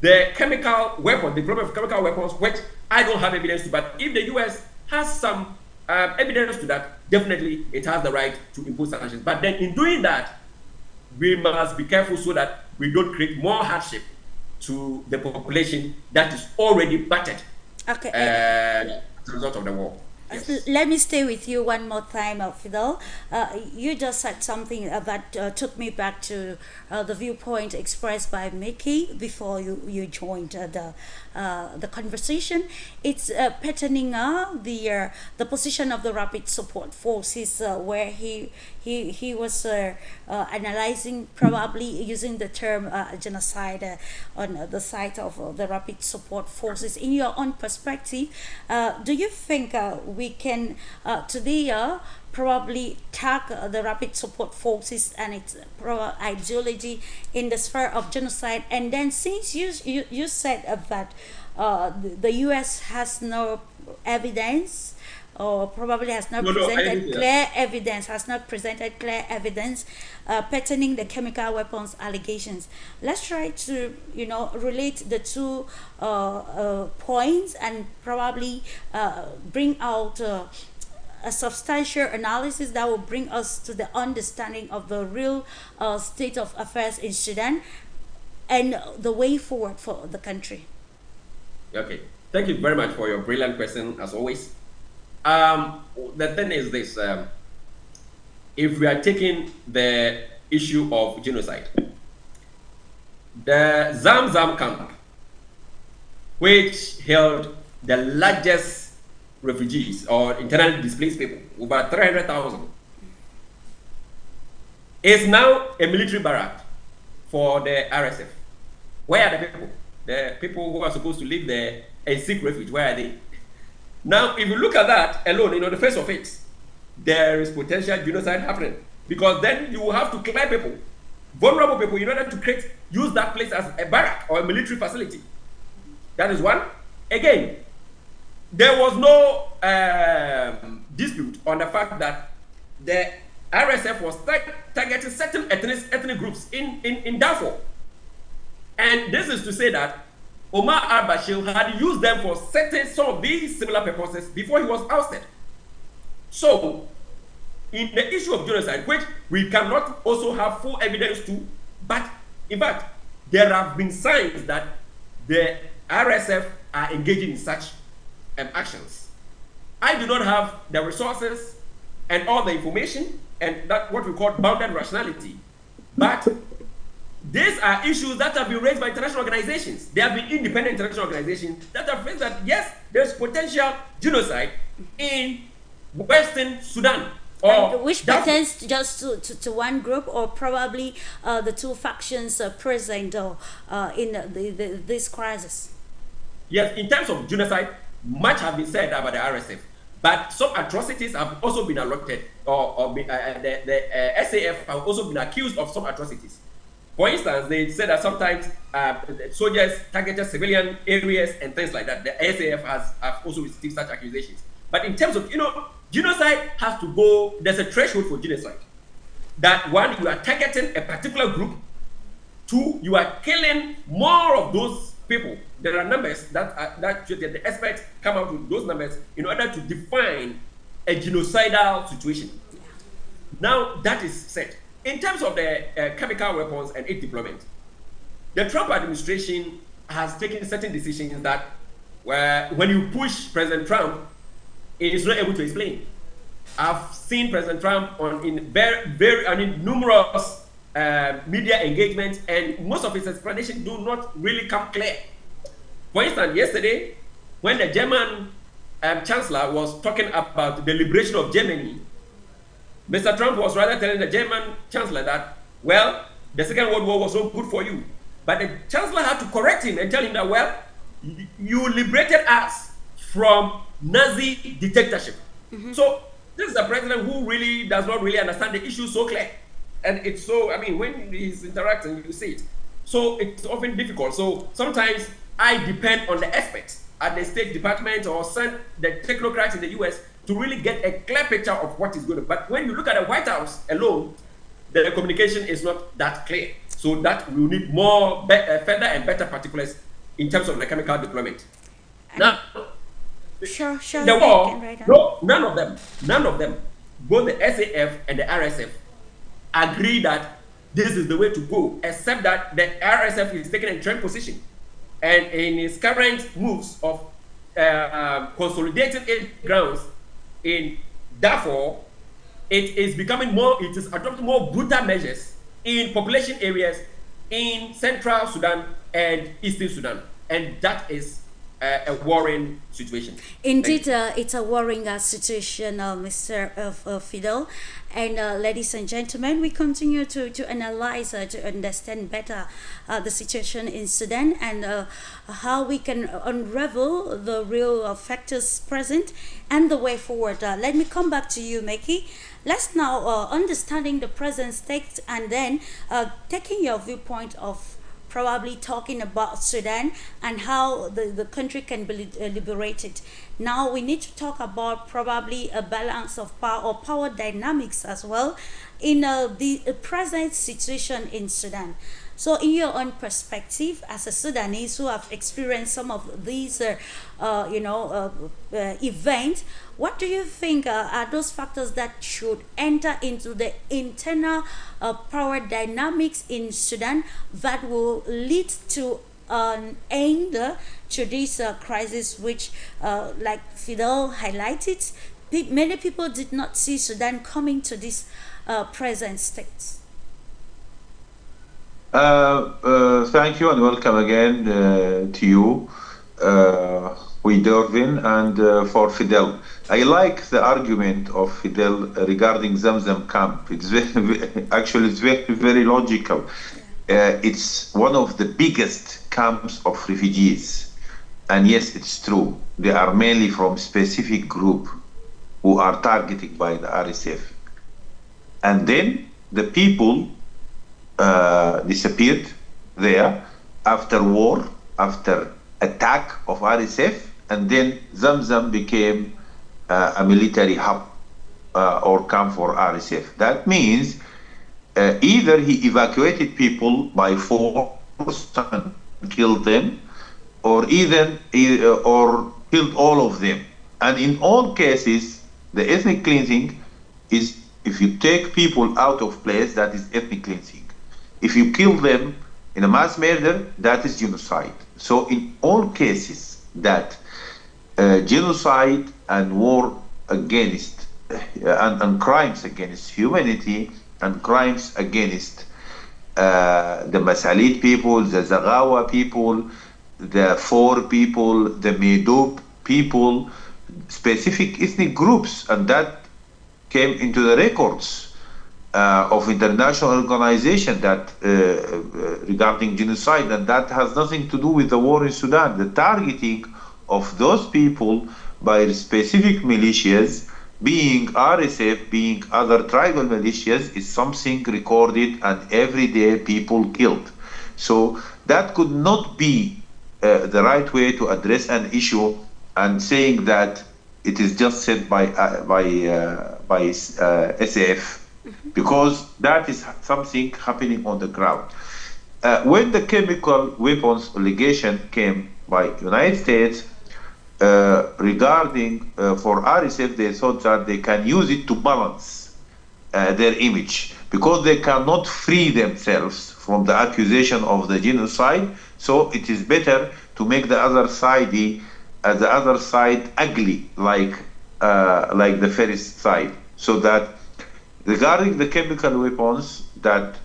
the chemical weapons, the development of chemical weapons, which I don't have evidence to, but if the U.S. has some evidence to that, definitely it has the right to impose sanctions. But then in doing that, we must be careful so that we don't create more hardship to the population that is already battered as a result of the war. Yes. Let me stay with you one more time, Fidel. You just said something that took me back to the viewpoint expressed by MEKKI before you joined the conversation. It's patterning the position of the Rapid Support Forces, where he was analyzing, probably using the term genocide on the side of the Rapid Support Forces. In your own perspective, do you think we can today probably tag the Rapid Support Forces and its ideology in the sphere of genocide? And then, since you said that the U.S. has no evidence, or probably has not presented clear evidence pertaining the chemical weapons allegations, let's try to relate the two points and probably bring out a substantial analysis that will bring us to the understanding of the real state of affairs in Sudan and the way forward for the country. Okay, thank you very much for your brilliant question, as always. The thing is this: if we are taking the issue of genocide, the Zamzam camp, which held the largest refugees or internally displaced people, over 300,000, is now a military barrack for the RSF. Where are the people? The people who are supposed to live there and seek refuge, where are they? Now, if you look at that alone, the face of it, there is potential genocide happening, because then you will have to clear people, vulnerable people, in order to use that place as a barrack or a military facility. That is one. Again, there was no dispute on the fact that the RSF was targeting certain ethnic groups in Darfur. And this is to say that Omar Al BAshir had used them for some of these similar purposes before he was ousted. So, in the issue of genocide, which we cannot also have full evidence to, but in fact, there have been signs that the RSF are engaging in such actions. I do not have the resources and all the information, and that what we call bounded rationality. But these are issues that have been raised by international organizations. There have been independent international organizations that have raised that, yes, there's potential genocide in Western Sudan. Which pertains just to one group, or probably the two factions present in this crisis? Yes, in terms of genocide, much has been said about the RSF, but some atrocities have also been allotted, the SAF have also been accused of some atrocities. For instance, they said that sometimes soldiers targeted civilian areas and things like that. The SAF have also received such accusations. But in terms of, genocide has to go, there's a threshold for genocide. That one, you are targeting a particular group. Two, you are killing more of those people. There are numbers that the experts come up with those numbers in order to define a genocidal situation. Now that is said. In terms of the chemical weapons and its deployment, the Trump administration has taken certain decisions that when you push President Trump, it is not able to explain. I've seen President Trump in numerous media engagements, and most of his explanations do not really come clear. For instance, yesterday, when the German Chancellor was talking about the liberation of Germany, Mr. Trump was rather telling the German Chancellor that, well, the Second World War was not good for you. But the Chancellor had to correct him and tell him that, well, you liberated us from Nazi dictatorship. So this is a president who really does not really understand the issue so clear. And it's so, when he's interacting, you see it. So it's often difficult. So sometimes I depend on the experts at the State Department or send the technocrats in the US to really get a clear picture of what is going on. But when you look at the White House alone, the communication is not that clear. So that we need more, further and better particulars in terms of the chemical deployment. Now, the war, none of them, both the SAF and the RSF, agree that this is the way to go, except that the RSF is taking a trend position. And in its current moves of consolidating its grounds in Darfur, it is adopting more brutal measures in population areas in Central Sudan and Eastern Sudan. And that is a worrying situation. Indeed, it's a worrying situation, Mr. Fidel. And ladies and gentlemen, we continue to analyze, to understand better the situation in Sudan and how we can unravel the real factors present and the way forward. Let me come back to you, MEKKI. Let's now understanding the present state and then taking your viewpoint of probably talking about Sudan and how the country can be liberated. Now we need to talk about probably a balance of power or power dynamics as well in the present situation in Sudan. So in your own perspective as a Sudanese who have experienced some of these events, what do you think are those factors that should enter into the internal power dynamics in Sudan that will lead to an end to this crisis, which like Fidel highlighted, many people did not see Sudan coming to this present state? Thank you and welcome again to you, WIYDORVEN, and for Fidel. I like the argument of Fidel regarding Zamzam camp. It's actually it's very logical. It's one of the biggest camps of refugees, and yes, it's true. They are mainly from specific group who are targeted by the RSF, and then the people disappeared there after war, after attack of RSF, and then Zamzam became a military hub or camp for RSF. That means either he evacuated people by force and killed them, or or killed all of them. And in all cases, the ethnic cleansing is, if you take people out of place, that is ethnic cleansing. If you kill them in a mass murder, that is genocide. So in all cases that genocide and war against and crimes against humanity and crimes against the Masalid people, the Zagawa people, the Four people, the Medub people, specific ethnic groups, and that came into the records of international organization that regarding genocide, and that has nothing to do with the war in Sudan. The targeting of those people by specific militias, being RSF, being other tribal militias, is something recorded and every day people killed. So that could not be the right way to address an issue, and saying that it is just said by SAF, because that is something happening on the ground. When the chemical weapons allegation came by United States regarding for RSF, they thought that they can use it to balance their image, because they cannot free themselves from the accusation of the genocide. So it is better to make the other side ugly, like the first side. So that regarding the chemical weapons that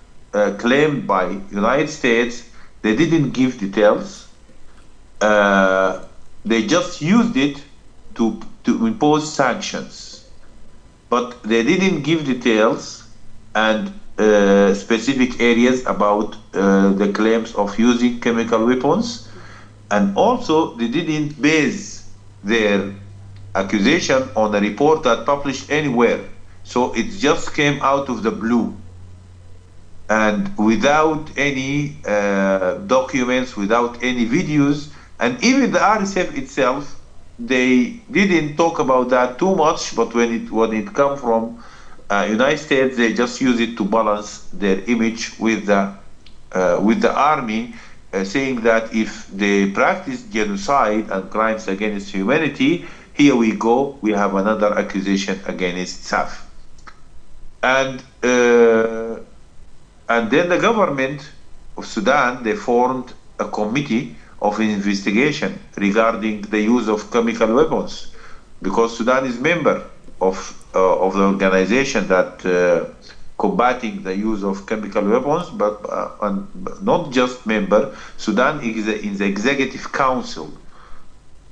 claimed by United States, they didn't give details. They just used it to impose sanctions, but they didn't give details and specific areas about the claims of using chemical weapons, and also they didn't base their accusation on a report that published anywhere. So it just came out of the blue, and without any documents, without any videos. And even the RSF itself, they didn't talk about that too much, but when it come from United States, they just use it to balance their image with the army, saying that if they practice genocide and crimes against humanity, here we go, we have another accusation against SAF. And then the government of Sudan, they formed a committee of investigation regarding the use of chemical weapons, because Sudan is member of the organization that combating the use of chemical weapons, but not just member. Sudan is in the executive council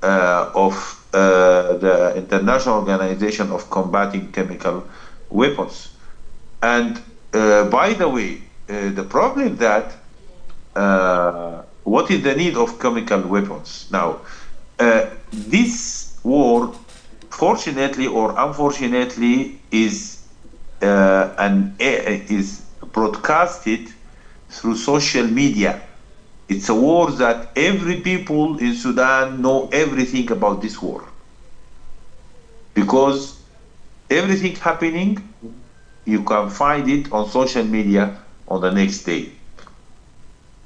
of the International Organization of Combating Chemical Weapons. And by the way, the problem that what is the need of chemical weapons? Now, this war, fortunately or unfortunately, is broadcasted through social media. It's a war that every people in Sudan know everything about this war, because everything happening, you can find it on social media on the next day.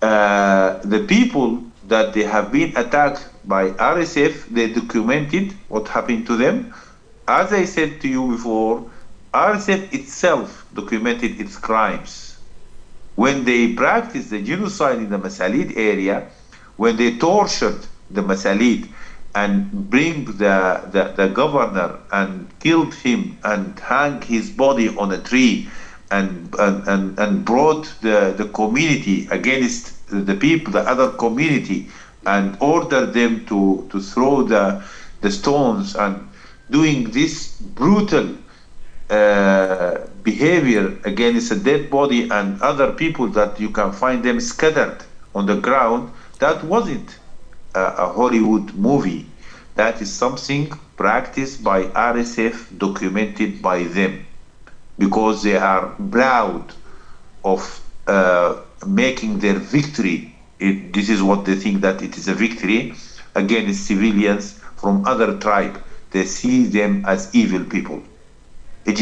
The people that they have been attacked by RSF, they documented what happened to them. As I said to you before, RSF itself documented its crimes. When they practiced the genocide in the Masalid area, when they tortured the Masalid and bring the governor and killed him and hung his body on a tree, and brought the community against the people, the other community, and ordered them to throw the stones, and doing this brutal behavior against a dead body and other people that you can find them scattered on the ground, that wasn't a Hollywood movie. That is something practiced by RSF, documented by them, because they are proud of making their victory. This is what they think, that it is a victory against civilians from other tribe. They see them as evil people. It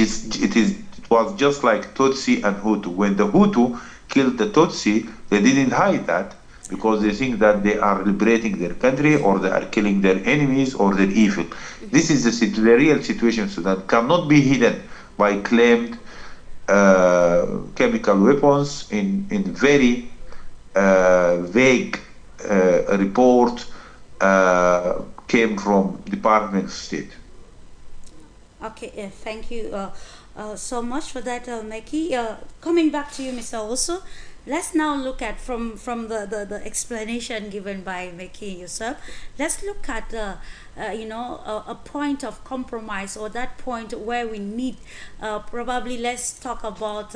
was just like Tutsi and Hutu. When the Hutu killed the Tutsi, they didn't hide that, because they think that they are liberating their country, or they are killing their enemies, or they're evil. This is the real situation. So that cannot be hidden by claimed chemical weapons in very vague report came from Department of State. Okay, thank you so much for that, MEKKI. Coming back to you, Mr. Also, let's now look at from the explanation given by MEKKI yourself. Let's look at a point of compromise, or that point where we need probably let's talk about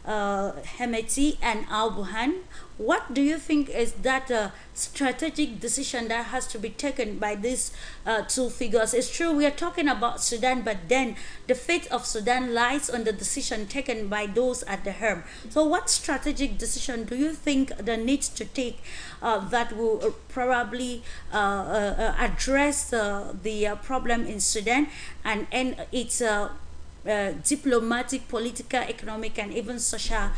Hemedi and Al Burhan. What do you think is that strategic decision that has to be taken by these two figures? It's true we are talking about Sudan, but then the fate of Sudan lies on the decision taken by those at the helm. So what strategic decision do you think there needs to take that will probably address the problem in Sudan and end its diplomatic, political, economic, and even social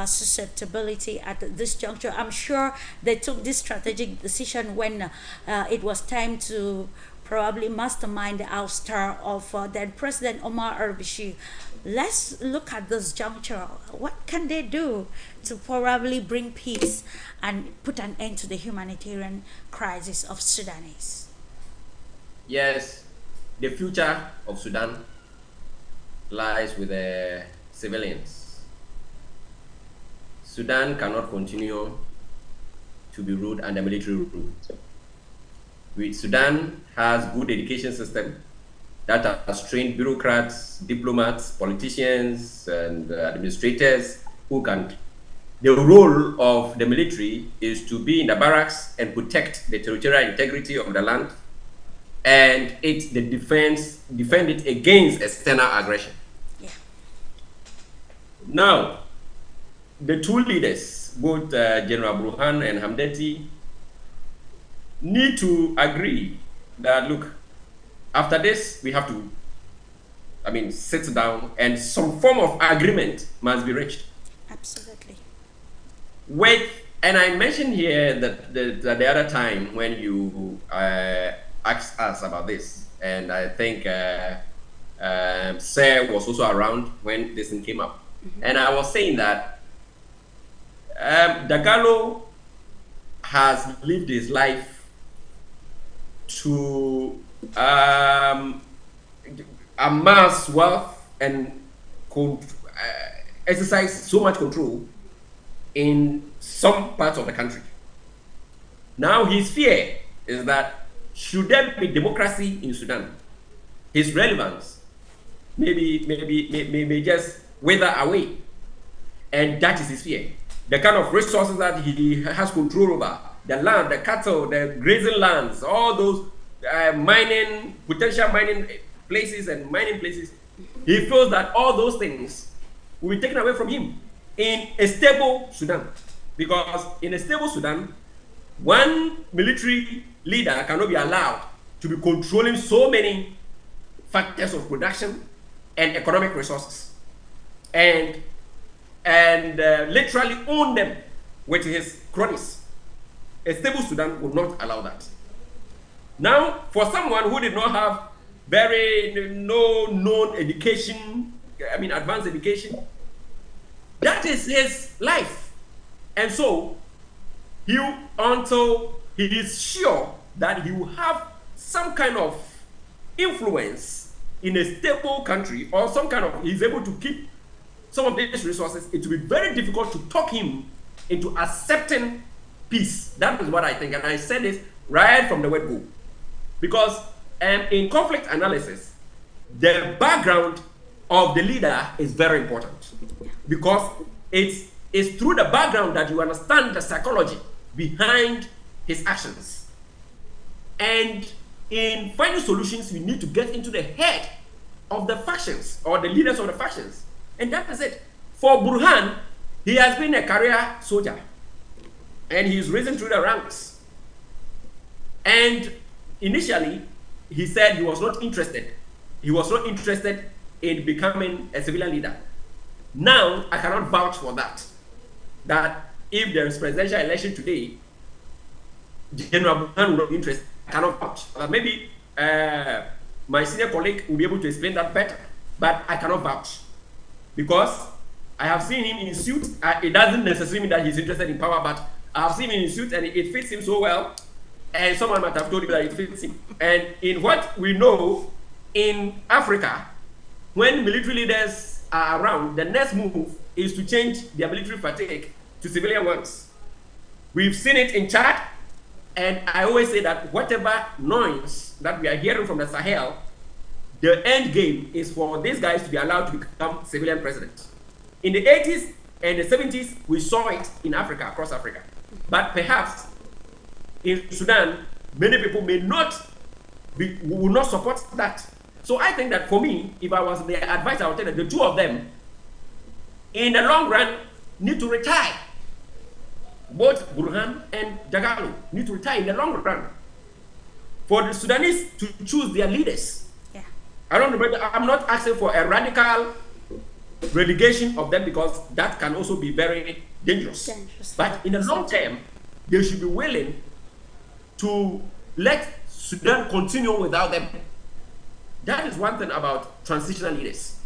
susceptibility at this juncture? I'm sure they took this strategic decision when it was time to probably mastermind the ouster of then President Omar Al BAshir. Let's look at this juncture. What can they do to probably bring peace and put an end to the humanitarian crisis of Sudanese? Yes, the future of Sudan lies with the civilians. Sudan cannot continue to be ruled under military rule. Sudan has good education system that has trained bureaucrats, diplomats, politicians, and administrators who can. The role of the military is to be in the barracks and protect the territorial integrity of the land, and defend it against external aggression. Now, the two leaders, both General Burhan and Hemedi, need to agree that, look, after this, we have to, sit down and some form of agreement must be reached. Absolutely. And I mentioned here that the other time when you asked us about this, and I think Sir was also around when this thing came up. And I was saying that Dagalo has lived his life to amass wealth and exercise so much control in some parts of the country. Now his fear is that should there be democracy in Sudan, his relevance may just wither away, and that is his fear. The kind of resources that he has control over, the land, the cattle, the grazing lands, all those potential mining places and mining places, he feels that all those things will be taken away from him in a stable Sudan. Because in a stable Sudan, one military leader cannot be allowed to be controlling so many factors of production and economic resources, and literally own them with his cronies. A stable Sudan would not allow that. Now, for someone who did not have no known education, advanced education, that is his life. And so, until he is sure that he will have some kind of influence in a stable country, or he's able to keep some of these resources, it will be very difficult to talk him into accepting peace. That is what I think, and I said this right from the word go. Because in conflict analysis, the background of the leader is very important. Because it's through the background that you understand the psychology behind his actions. And in finding solutions, you need to get into the head of the factions, or the leaders of the factions. And that is it. For Burhan, he has been a career soldier, and he's risen through the ranks. And initially, he said he was not interested. He was not interested in becoming a civilian leader. Now, I cannot vouch for that. That if there is presidential election today, General Burhan will not be interested. I cannot vouch. Maybe my senior colleague will be able to explain that better. But I cannot vouch. Because I have seen him in suit. It doesn't necessarily mean that he's interested in power, but I have seen him in suit and it fits him so well. And someone might have told him that it fits him. And in what we know in Africa, when military leaders are around, the next move is to change their military fatigue to civilian ones. We've seen it in Chad, and I always say that whatever noise that we are hearing from the Sahel, the end game is for these guys to be allowed to become civilian presidents. In the 80s and the 70s, we saw it in Africa, across Africa. But perhaps in Sudan, many people will not support that. So I think that for me, if I was the advisor, I would tell that the two of them, in the long run, need to retire. Both Burhan and Dagalo need to retire in the long run. For the Sudanese to choose their leaders. Yeah. I don't know, I'm not asking for a radical relegation of them, because that can also be very dangerous. But in the long term, they should be willing to let Sudan continue without them. That is one thing about transitional leaders.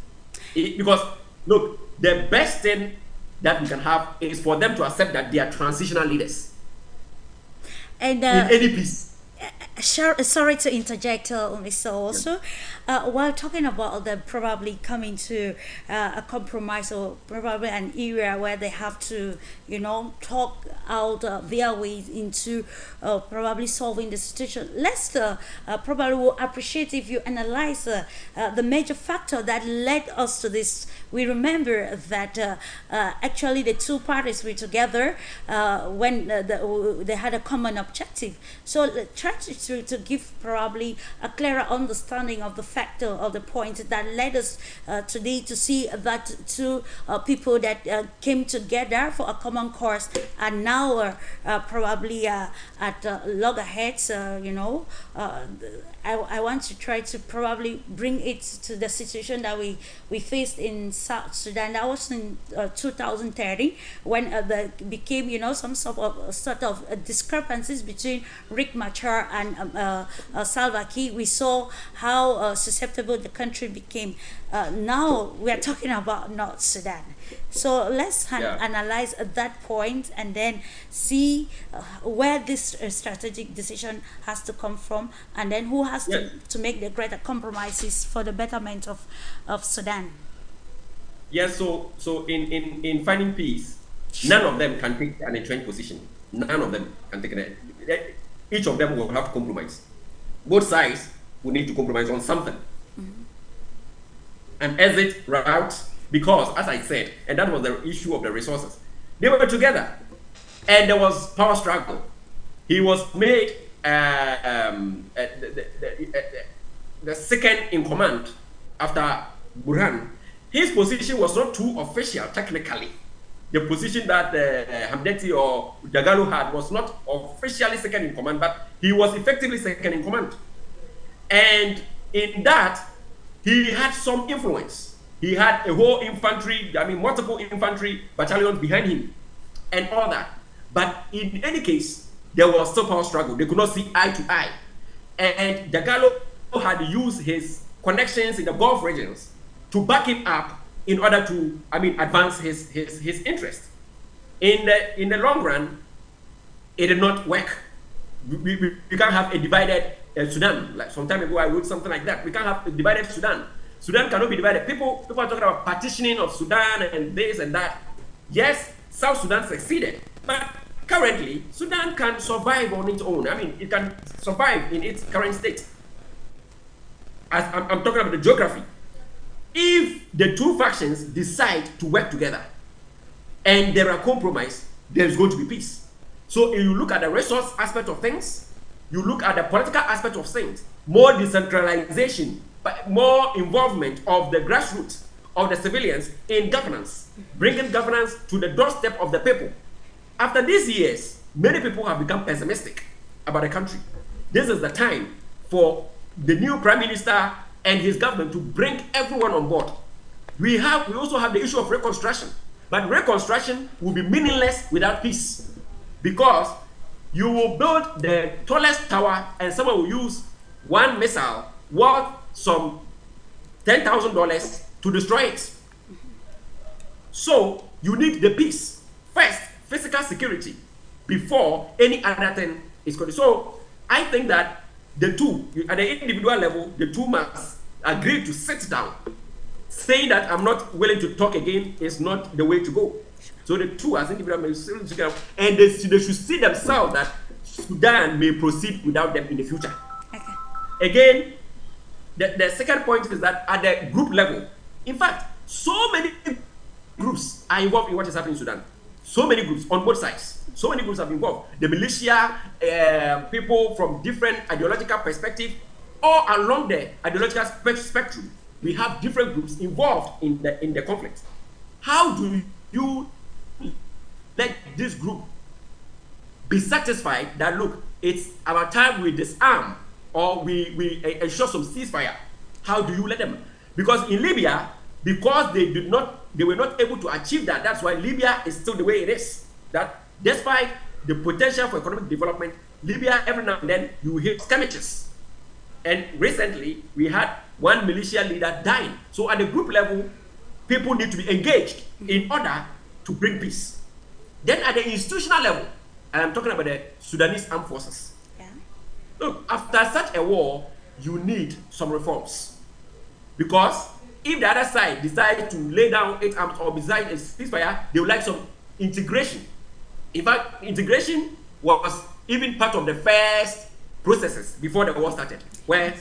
Because, look, the best thing that we can have is for them to accept that they are transitional leaders. And in any peace. Sorry to interject, Mr. Also. While talking about them probably coming to a compromise, or probably an area where they have to, talk out their ways into probably solving the situation. Lester probably will appreciate if you analyze the major factor that led us to this. We remember that actually the two parties were together when they had a common objective. So try to give probably a clearer understanding of the factor of the point that led us today to see that two people that came together for a common cause are now probably at loggerheads. I want to try to probably bring it to the situation that we faced in South Sudan. That was in 2013 when there became some sort of discrepancies between Riek Machar and Salva Kiir. We saw how susceptible the country became. Now we are talking about North Sudan. So let's analyze at that point and then see where this strategic decision has to come from, and then who has to make the greater compromises for the betterment of Sudan. Yes, so in finding peace, none of them can take an entrenched position. None of them can take it. Each of them will have to compromise. Both sides will need to compromise on something. An exit route, because as I said, and that was the issue of the resources, they were together and there was power struggle. He was made the second in command after Burhan. His position was not too official technically. The position that Hemedi or Dagalo had was not officially second in command, but he was effectively second in command. And in that, he had some influence. He had a whole infantry, multiple infantry battalions behind him and all that. But in any case, there was still power struggle. They could not see eye to eye. And Dagalo had used his connections in the Gulf regions to back him up in order to, advance his interest. In the long run, it did not work. We can't have a divided Sudan. Like some time ago, I wrote something like that. We can't have a divided Sudan. Sudan cannot be divided. People are talking about partitioning of Sudan and this and that. Yes, South Sudan succeeded, but currently, Sudan can survive on its own. It can survive in its current state. As I'm talking about the geography. If the two factions decide to work together and there are compromise, there's going to be peace. So if you look at the resource aspect of things, you look at the political aspect of things, more decentralization, but more involvement of the grassroots, of the civilians in governance, bringing governance to the doorstep of the people. After these years, many people have become pessimistic about the country. This is the time for the new prime minister and his government to bring everyone on board. We also have the issue of reconstruction, but reconstruction will be meaningless without peace, because you will build the tallest tower and someone will use one missile worth some $10,000 to destroy it. So you need the peace first, physical security, before any other thing is going. So I think that the two, at the individual level, the two must agree to sit down. Saying that I'm not willing to talk again is not the way to go. So the two as individual may still together, and they should see themselves that Sudan may proceed without them in the future. Okay. Again, the second point is that at the group level, in fact, so many groups are involved in what is happening in Sudan. So many groups on both sides. So many groups have been involved. The militia, people from different ideological perspective, all along the ideological spectrum, we have different groups involved in the conflict. How do you let this group be satisfied that, look, it's about time we disarm or we ensure some ceasefire? How do you let them? Because in Libya, because they were not able to achieve that, that's why Libya is still the way it is. That despite the potential for economic development, Libya, every now and then, you hear skirmishes. And recently, we had one militia leader dying. So at the group level, people need to be engaged in order to bring peace. Then at the institutional level, I'm talking about the Sudanese armed forces. Yeah. Look, after such a war, you need some reforms. Because if the other side decides to lay down its arms or decide a ceasefire, they would like some integration. In fact, integration was even part of the first processes before the war started, where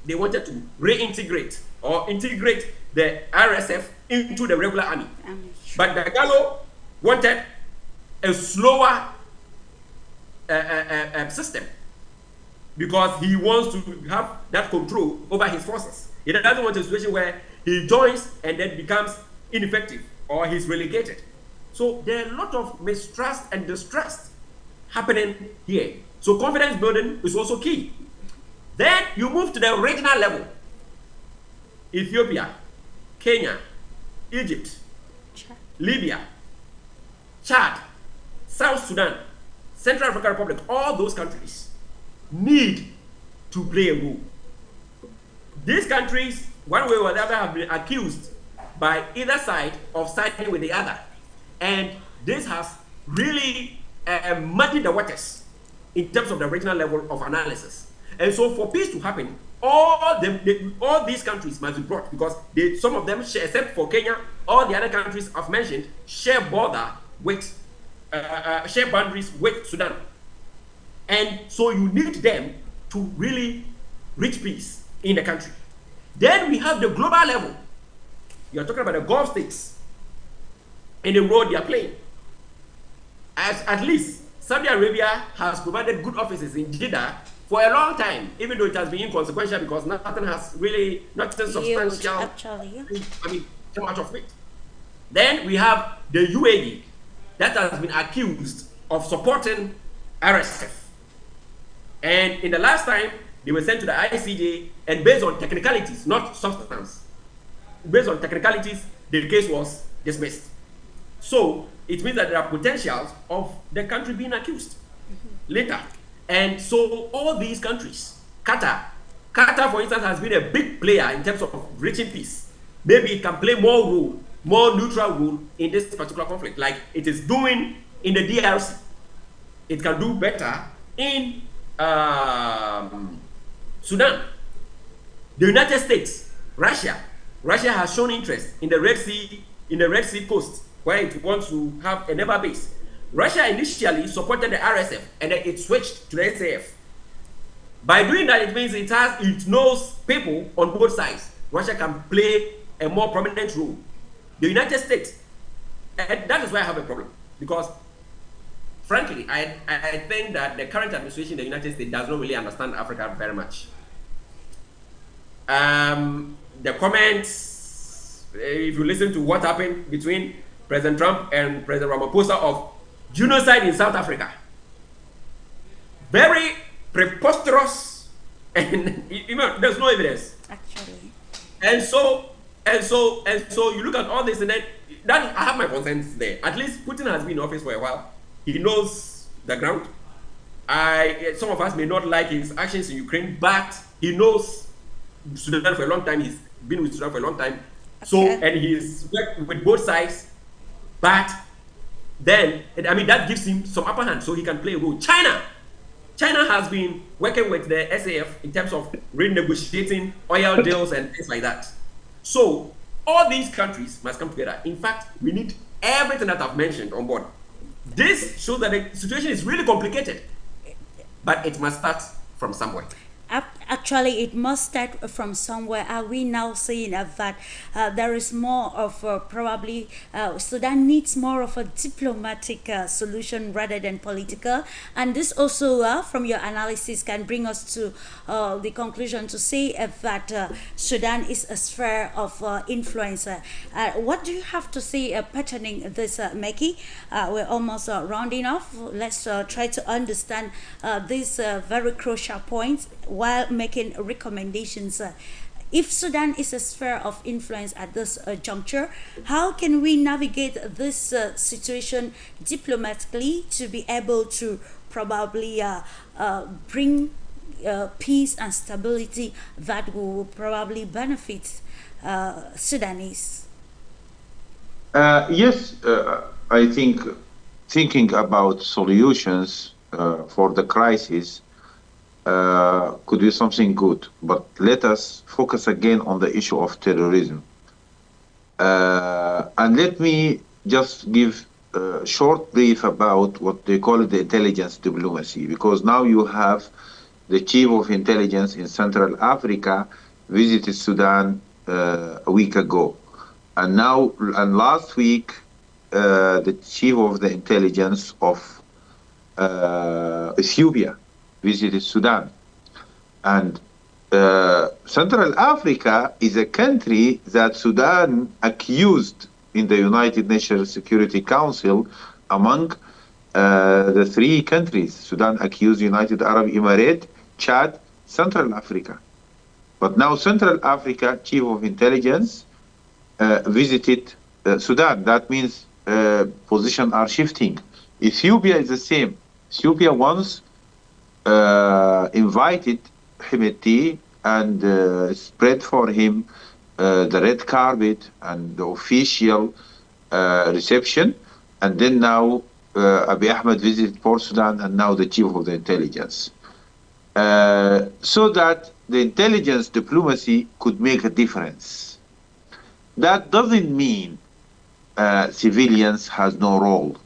they wanted to reintegrate or integrate the RSF into the regular army. But the Gallo wanted a slower system because he wants to have that control over his forces. He doesn't want a situation where he joins and then becomes ineffective or he's relegated. So there are a lot of mistrust and distrust happening here. So confidence building is also key. Then you move to the regional level. Ethiopia, Kenya, Egypt, Libya, Chad, South Sudan, Central African Republic, all those countries need to play a role. These countries, one way or the other, have been accused by either side of siding with the other. And this has really muddied the waters in terms of the regional level of analysis. And so for peace to happen, all these countries must be brought, because some of them share, except for Kenya, all the other countries I've mentioned share border with, share boundaries with Sudan. And so you need them to really reach peace in the country. Then we have the global level. You're talking about the Gulf states and the role they are playing. As at least Saudi Arabia has provided good offices in Jeddah for a long time, even though it has been inconsequential because nothing has really, nothing substantial, actually, come out of it. Then we have the UAE that has been accused of supporting RSF. And in the last time, they were sent to the ICJ, and based on technicalities, not substance, based on technicalities, the case was dismissed. So it means that there are potentials of the country being accused later. And so all these countries, Qatar, for instance, has been a big player in terms of reaching peace. Maybe it can play more role, more neutral role in this particular conflict, like it is doing in the DRC. It can do better in Sudan. The United States, Russia has shown interest in the Red Sea coast, where it wants to have a naval base. Russia initially supported the RSF and then it switched to the SAF. By doing that, it means it knows people on both sides. Russia can play a more prominent role. The United States, and that is why I have a problem, because frankly, I think that the current administration in the United States does not really understand Africa very much. The comments, if you listen to what happened between President Trump and President Ramaphosa of genocide in South Africa, very preposterous, and there's no evidence. Actually. And so you look at all this, and then I have my concerns there. At least Putin has been in office for a while. He knows the ground. Some of us may not like his actions in Ukraine, but he knows Sudan for a long time. He's been with Sudan for a long time. So, and he's worked with both sides. But then, that gives him some upper hand, so he can play a role. China has been working with the SAF in terms of renegotiating oil deals and things like that. So all these countries must come together. In fact, we need everything that I've mentioned on board. This shows that the situation is really complicated, but it must start from somewhere. Actually, it must start from somewhere. Are we now saying that there is more of probably Sudan needs more of a diplomatic solution rather than political? And this also, from your analysis, can bring us to the conclusion to say that Sudan is a sphere of influence. What do you have to say pertaining this, MEKKI? We're almost rounding off. Let's try to understand these very crucial points while making recommendations. If Sudan is a sphere of influence at this juncture, how can we navigate this situation diplomatically to be able to probably bring peace and stability that will probably benefit Sudanese? Yes, I think thinking about solutions for the crisis could be something good, but let us focus again on the issue of terrorism. And let me just give a short brief about what they call the intelligence diplomacy, because now you have the chief of intelligence in Central Africa visited Sudan a week ago. And last week, the chief of the intelligence of Ethiopia visited Sudan. And Central Africa is a country that Sudan accused in the United Nations Security Council among the three countries. Sudan accused United Arab Emirates, Chad, Central Africa. But now Central Africa chief of intelligence visited Sudan. That means positions are shifting. Ethiopia is the same. Ethiopia once invited Hemedi and spread for him the red carpet and the official reception. And then now Abiy Ahmed visited Port Sudan and now the chief of the intelligence. So that the intelligence diplomacy could make a difference. That doesn't mean civilians has no role.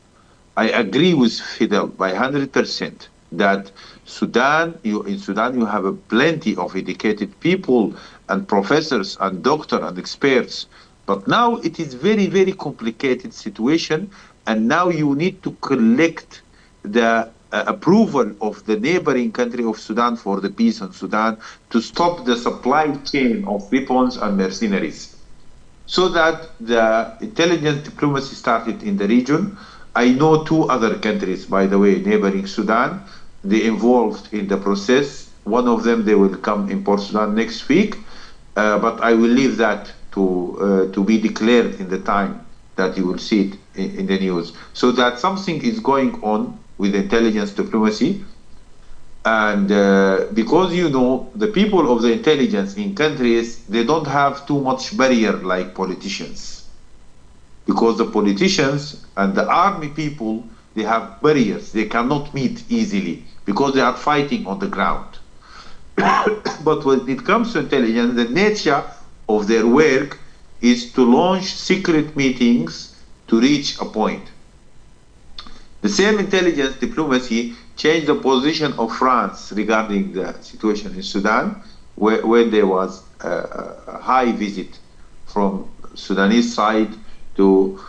I agree with Fidel by 100% that in Sudan you have plenty of educated people and professors and doctors and experts. But now it is very, very complicated situation, and now you need to collect the approval of the neighboring country of Sudan for the peace in Sudan to stop the supply chain of weapons and mercenaries. So that the intelligence diplomacy started in the region. I know two other countries, by the way, neighboring Sudan. They involved in the process. One of them, they will come in Port Sudan next week, but I will leave that to be declared in the time that you will see it in the news. So that something is going on with intelligence diplomacy, and because you know the people of the intelligence in countries, they don't have too much barrier like politicians, because the politicians and the army people, they have barriers. They cannot meet easily because they are fighting on the ground. But when it comes to intelligence, the nature of their work is to launch secret meetings to reach a point. The same intelligence diplomacy changed the position of France regarding the situation in Sudan, where there was a high visit from Sudanese side to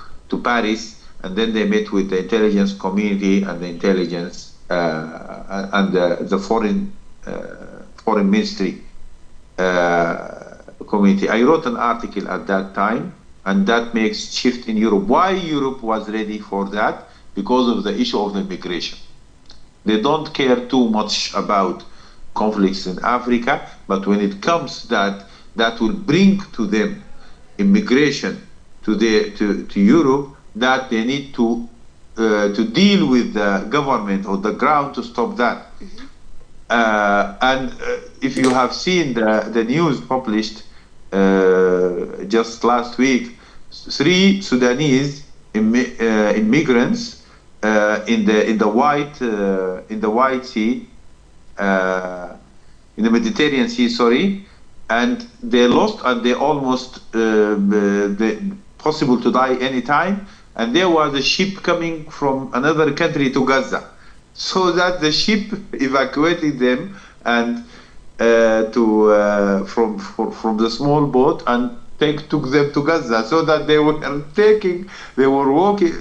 Paris, and then they met with the intelligence community and the intelligence and the foreign ministry community. I wrote an article at that time, and that makes shift in Europe. Why Europe was ready for that? Because of the issue of the migration. They don't care too much about conflicts in Africa, but when it comes that will bring to them immigration to Europe, that they need to deal with the government or the ground to stop that. And if you have seen the news published just last week, 3 Sudanese immigrants in the White Sea, in the Mediterranean Sea, sorry, and they lost, and they almost possible to die anytime, and there was a ship coming from another country to Gaza, so that the ship evacuated them and from the small boat and took them to Gaza, so that they were walking,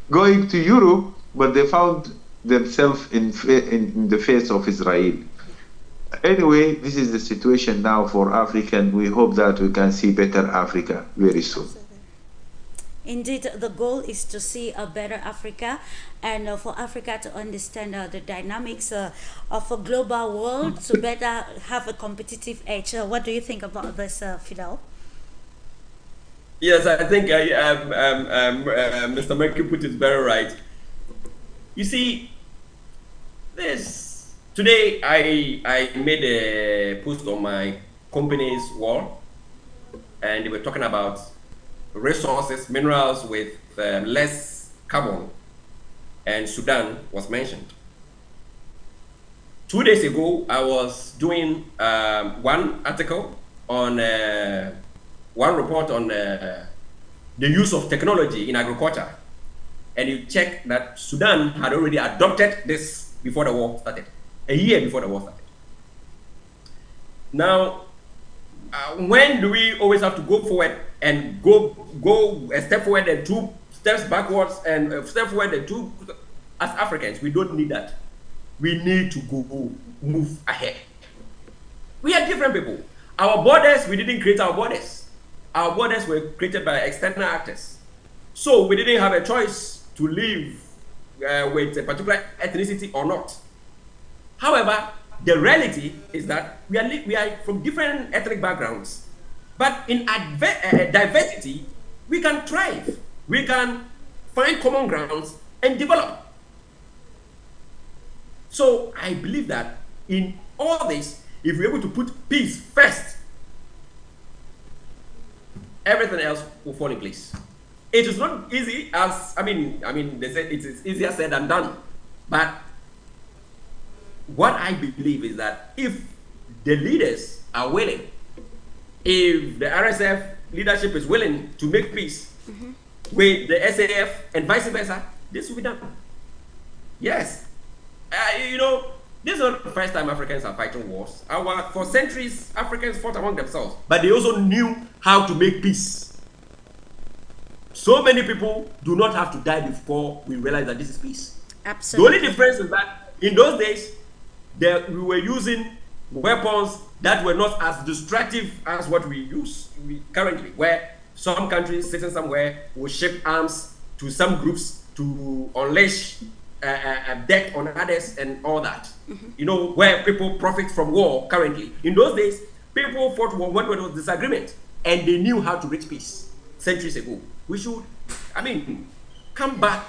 going to Europe, but they found themselves in the face of Israel. Anyway, this is the situation now for Africa, and we hope that we can see better Africa very soon. Indeed, the goal is to see a better Africa, and for Africa to understand the dynamics of a global world to better have a competitive edge. What do you think about this, Fidel? Yes, I think Mr. MEKKI put it very right. You see, today I made a post on my company's wall, and they were talking about resources, minerals with less carbon, and Sudan was mentioned. 2 days ago, I was doing one article on one report on the use of technology in agriculture, and you check that Sudan had already adopted this before the war started, a year before the war started. Now, when do we always have to go forward and go a step forward and 2 steps backwards and a step forward and 2? As Africans, we don't need that. We need to move ahead. We are different people. Our borders, we didn't create our borders. Our borders were created by external actors. So we didn't have a choice to live with a particular ethnicity or not. However, the reality is that we are from different ethnic backgrounds, but in diversity, we can thrive. We can find common grounds and develop. So I believe that in all this, if we're able to put peace first, everything else will fall in place. It is not easy, as I mean, they say it is easier said than done. But what I believe is that if the leaders are willing, if the RSF leadership is willing to make peace with the SAF and vice versa, this will be done. Yes. You know, this is not the first time Africans are fighting wars. For centuries, Africans fought among themselves, but they also knew how to make peace. So many people do not have to die before we realize that this is peace. Absolutely. The only difference is that in those days, we were using weapons that were not as destructive as what we use currently, where some countries sitting somewhere will ship arms to some groups to unleash death on others and all that. You know, where people profit from war currently. In those days, people fought war when there was disagreement, and they knew how to reach peace centuries ago. We should, come back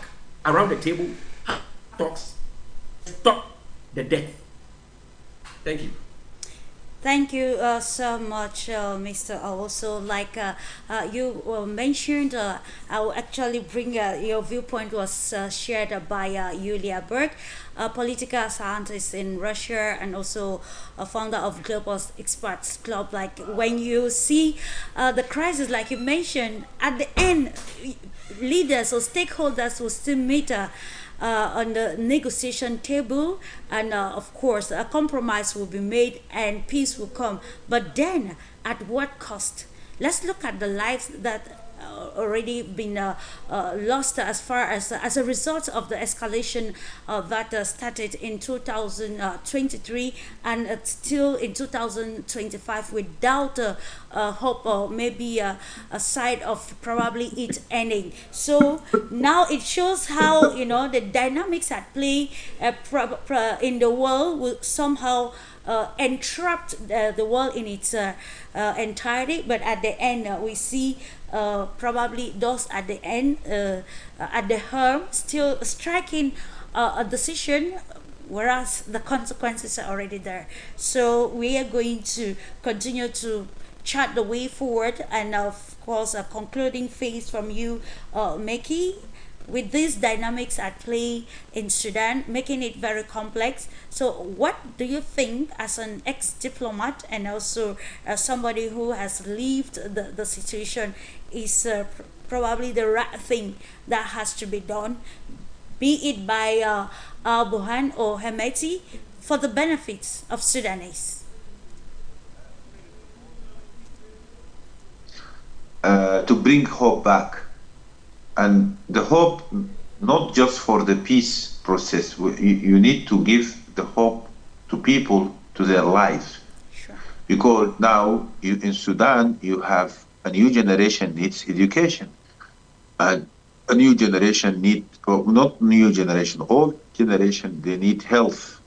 around the table, have talks, stop the death. Thank you. Thank you so much, Mr. Also, like you mentioned, I will actually bring your viewpoint was shared by Julia Berg, a political scientist in Russia and also a founder of Global Experts Club. Like when you see the crisis, like you mentioned, at the end, leaders or stakeholders will still meet on the negotiation table, and of course a compromise will be made and peace will come, but then at what cost? Let's look at the lives that already been lost as far as a result of the escalation that started in 2023 and still in 2025 without hope or maybe a side of probably it ending. So now it shows how, you know, the dynamics at play in the world will somehow entrap the world in its entirety, but at the end we see probably those at the end, at the helm, still striking a decision, whereas the consequences are already there. So we are going to continue to chart the way forward, and of course a concluding phase from you, MEKKI, with these dynamics at play in Sudan, making it very complex. So what do you think, as an ex-diplomat and also as somebody who has lived the situation, is probably the right thing that has to be done, be it by Burhan or Hemedi, for the benefits of Sudanese? To bring hope back, and the hope not just for the peace process. You need to give the hope to people, to their lives. Sure. Because now in Sudan you have a new generation needs education, and a new generation need, or not new generation, old generation, they need health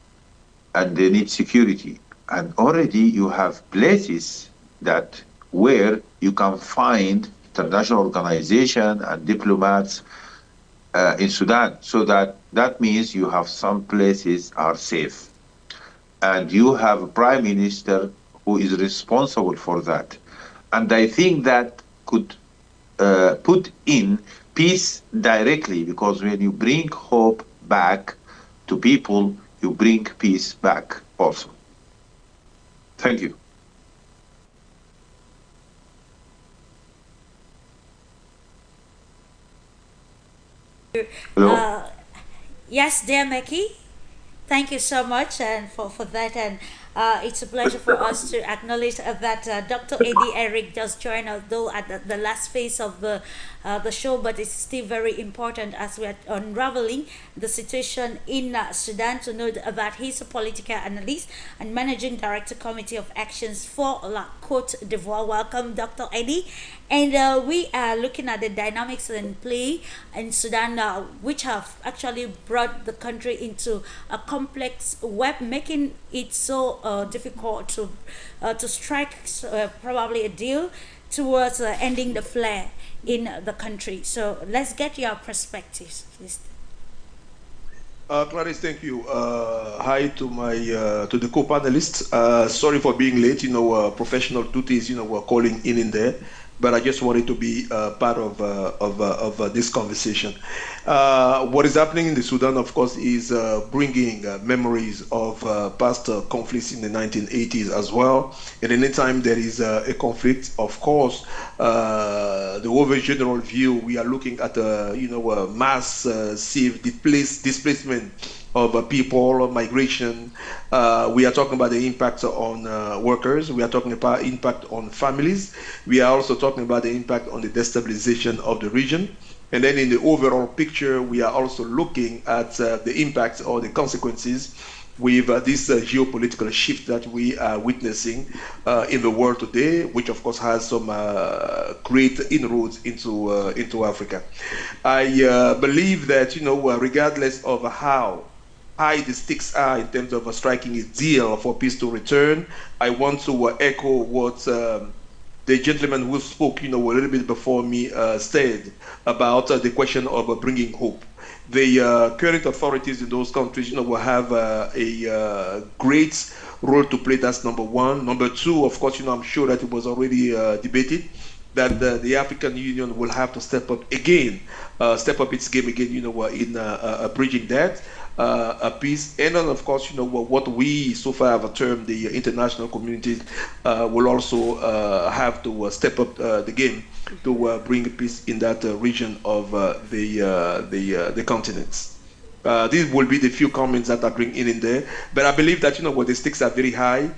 and they need security. And already you have places that where you can find international organization and diplomats in Sudan. So that means you have some places are safe. And you have a prime minister who is responsible for that. And I think that could put in peace directly, because when you bring hope back to people, you bring peace back also. Thank you. Hello? Yes, dear MEKKI. Thank you so much and for that, and it's a pleasure for us to acknowledge that Dr. Eddie Eric just joined us, though at the last phase of the show, but it's still very important as we are unraveling the situation in Sudan, to know that he's a political analyst and managing director committee of actions for La Côte d'Ivoire. Welcome, Dr. Eddie. And we are looking at the dynamics in play in Sudan, which have actually brought the country into a complex web, making it so difficult to strike probably a deal towards ending the flare in the country. So let's get your perspectives, please. Clarisse, thank you. Hi to my to the co-panelists. Sorry for being late. Professional duties. We're calling in there, but I just wanted to be part of this conversation. What is happening in the Sudan, of course, is bringing memories of past conflicts in the 1980s as well. And anytime there is a conflict, of course, the over general view, we are looking at a massive displacement of people, migration. We are talking about the impact on workers. We are talking about impact on families. We are also talking about the impact on the destabilization of the region. And then in the overall picture, we are also looking at the impact or the consequences with this geopolitical shift that we are witnessing in the world today, which of course has some great inroads into Africa. I believe that, regardless of how high the stakes are in terms of striking a deal for peace to return, I want to echo what the gentleman who spoke, a little bit before me said about the question of bringing hope. The current authorities in those countries, will have a great role to play. That's number one. Number two, of course, I'm sure that it was already debated that the African Union will have to step up again, step up its game again, in bridging that. A peace, and then of course, what we so far have termed the international community will also have to step up the game to bring peace in that region of the continent. These will be the few comments that I bring in there, but I believe that the stakes are very high.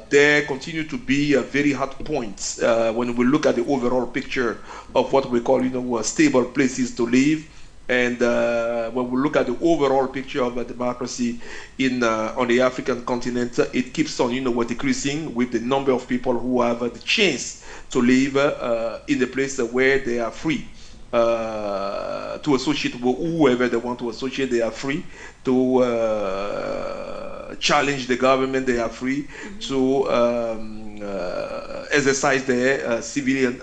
There continue to be very hot points when we look at the overall picture of what we call stable places to live. And when we look at the overall picture of democracy on the African continent, it keeps on, decreasing with the number of people who have the chance to live in a place where they are free to associate with whoever they want to associate. They are free to challenge the government. They are free to exercise their civilian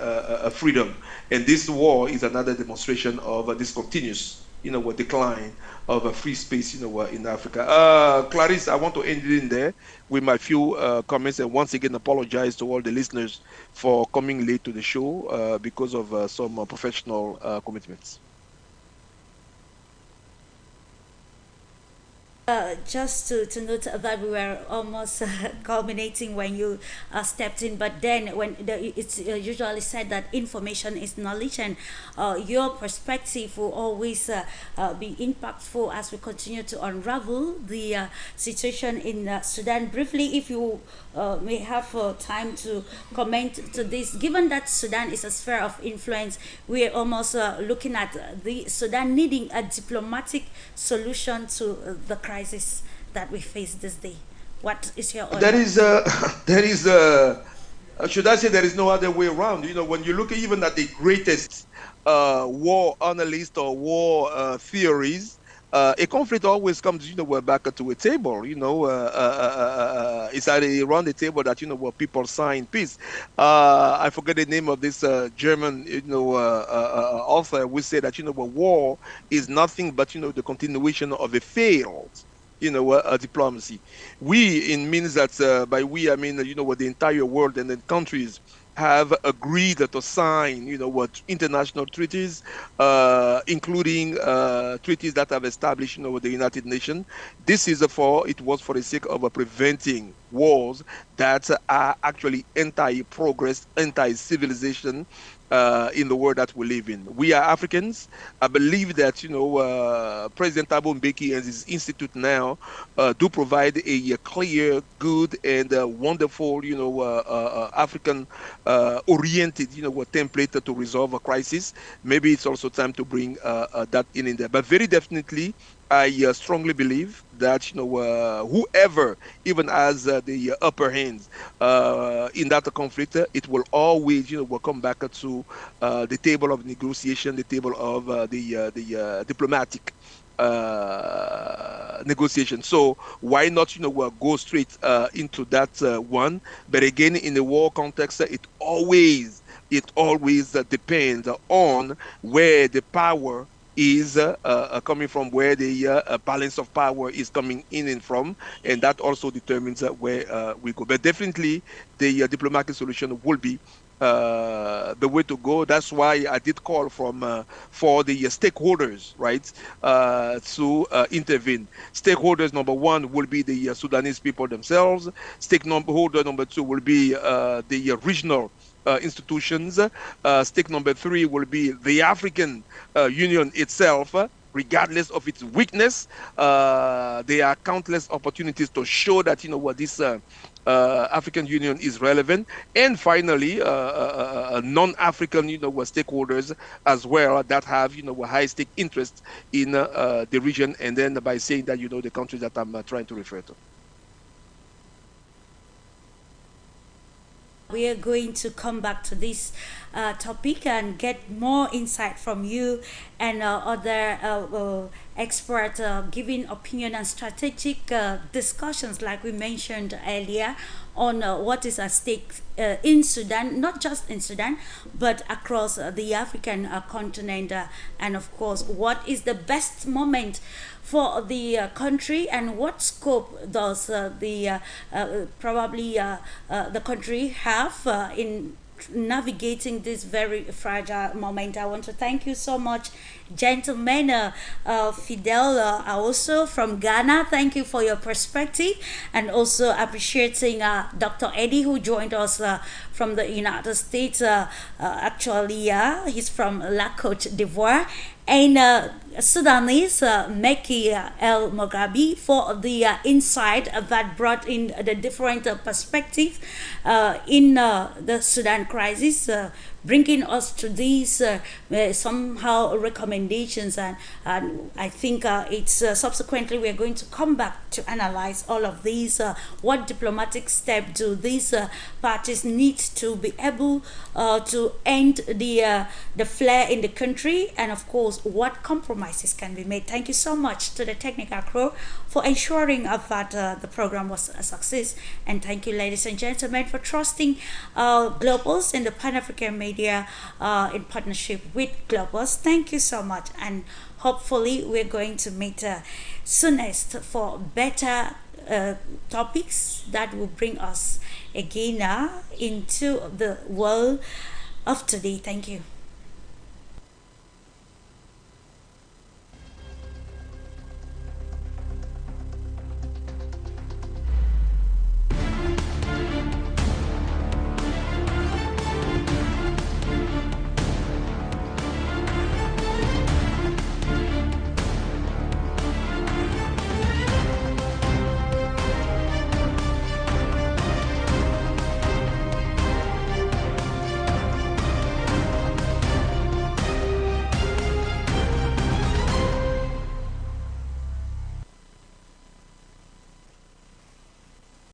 freedom. And this war is another demonstration of this continuous, decline of a free space, in Africa. Clarisse, I want to end it in there with my few comments, and once again apologize to all the listeners for coming late to the show because of some professional commitments. Just to note that we were almost culminating when you stepped in, but then when it's usually said that information is knowledge, and your perspective will always be impactful as we continue to unravel the situation in Sudan. Briefly, if you may have time to comment to this, given that Sudan is a sphere of influence, we are almost looking at the Sudan needing a diplomatic solution to the crisis that we face this day. What is your There is, there is, should I say, there is no other way around. You know, when you look even at the greatest war analyst or war theories, a conflict always comes, you know, we're back to a table. You know, it's around the table that, you know, where people sign peace. I forget the name of this German, you know, author. We say that, you know, war is nothing but, you know, the continuation of a failed, you know, diplomacy. We, in means that by we I mean, you know, what the entire world and the countries have agreed to sign, you know, what international treaties, including treaties that have established, you know, the United Nations. This is it was for the sake of preventing wars that are actually anti-progress, anti-civilization, in the world that we live in. We are Africans. I believe that, you know, President Thabo Mbeki and his institute now do provide a clear, good, and wonderful, you know, African oriented, you know, template to resolve a crisis. Maybe it's also time to bring that in there. But very definitely, I strongly believe that, you know, whoever even has the upper hands in that conflict, it will always, you know, will come back to the table of negotiation, the table of the diplomatic negotiation. So why not, you know, go straight into that one? But again, in the war context, it always depends on where the power is coming from, where the balance of power is coming in and from, and that also determines where we go. But definitely, the diplomatic solution will be the way to go. That's why I did call for the stakeholders, right, to intervene. Stakeholders number one will be the Sudanese people themselves. Stakeholder number two will be the regional institutions. Stake number three will be the African Union itself. Regardless of its weakness, there are countless opportunities to show that, you know, what this African Union is relevant. And finally, non-African, you know, stakeholders as well that have, you know, a high stake interest in the region. And then by saying that, you know, the countries that I'm trying to refer to. We are going to come back to this topic and get more insight from you and other experts giving opinion and strategic discussions, like we mentioned earlier, on what is at stake in Sudan, not just in Sudan, but across the African continent, and of course, what is the best moment for the country, and what scope does probably the country have in navigating this very fragile moment. I want to thank you so much, gentlemen. Fidel also from Ghana, thank you for your perspective, and also appreciating Dr. Eddie, who joined us from the United States. Actually, he's from La Côte d'Ivoire, and Sudanese MEKKI ELMOGRABI for the insight that brought in the different perspective in the Sudan crisis, bringing us to these somehow recommendations, and I think it's subsequently we're going to come back to analyze all of these. What diplomatic step do these parties need to be able to end the flare in the country, and of course what compromises can be made. Thank you so much to the technical crew for ensuring that the program was a success, and thank you, ladies and gentlemen, for trusting Globals in the Pan-African media in partnership with Globals. Thank you so much, and hopefully we're going to meet soonest for better topics that will bring us again into the world of today. Thank you.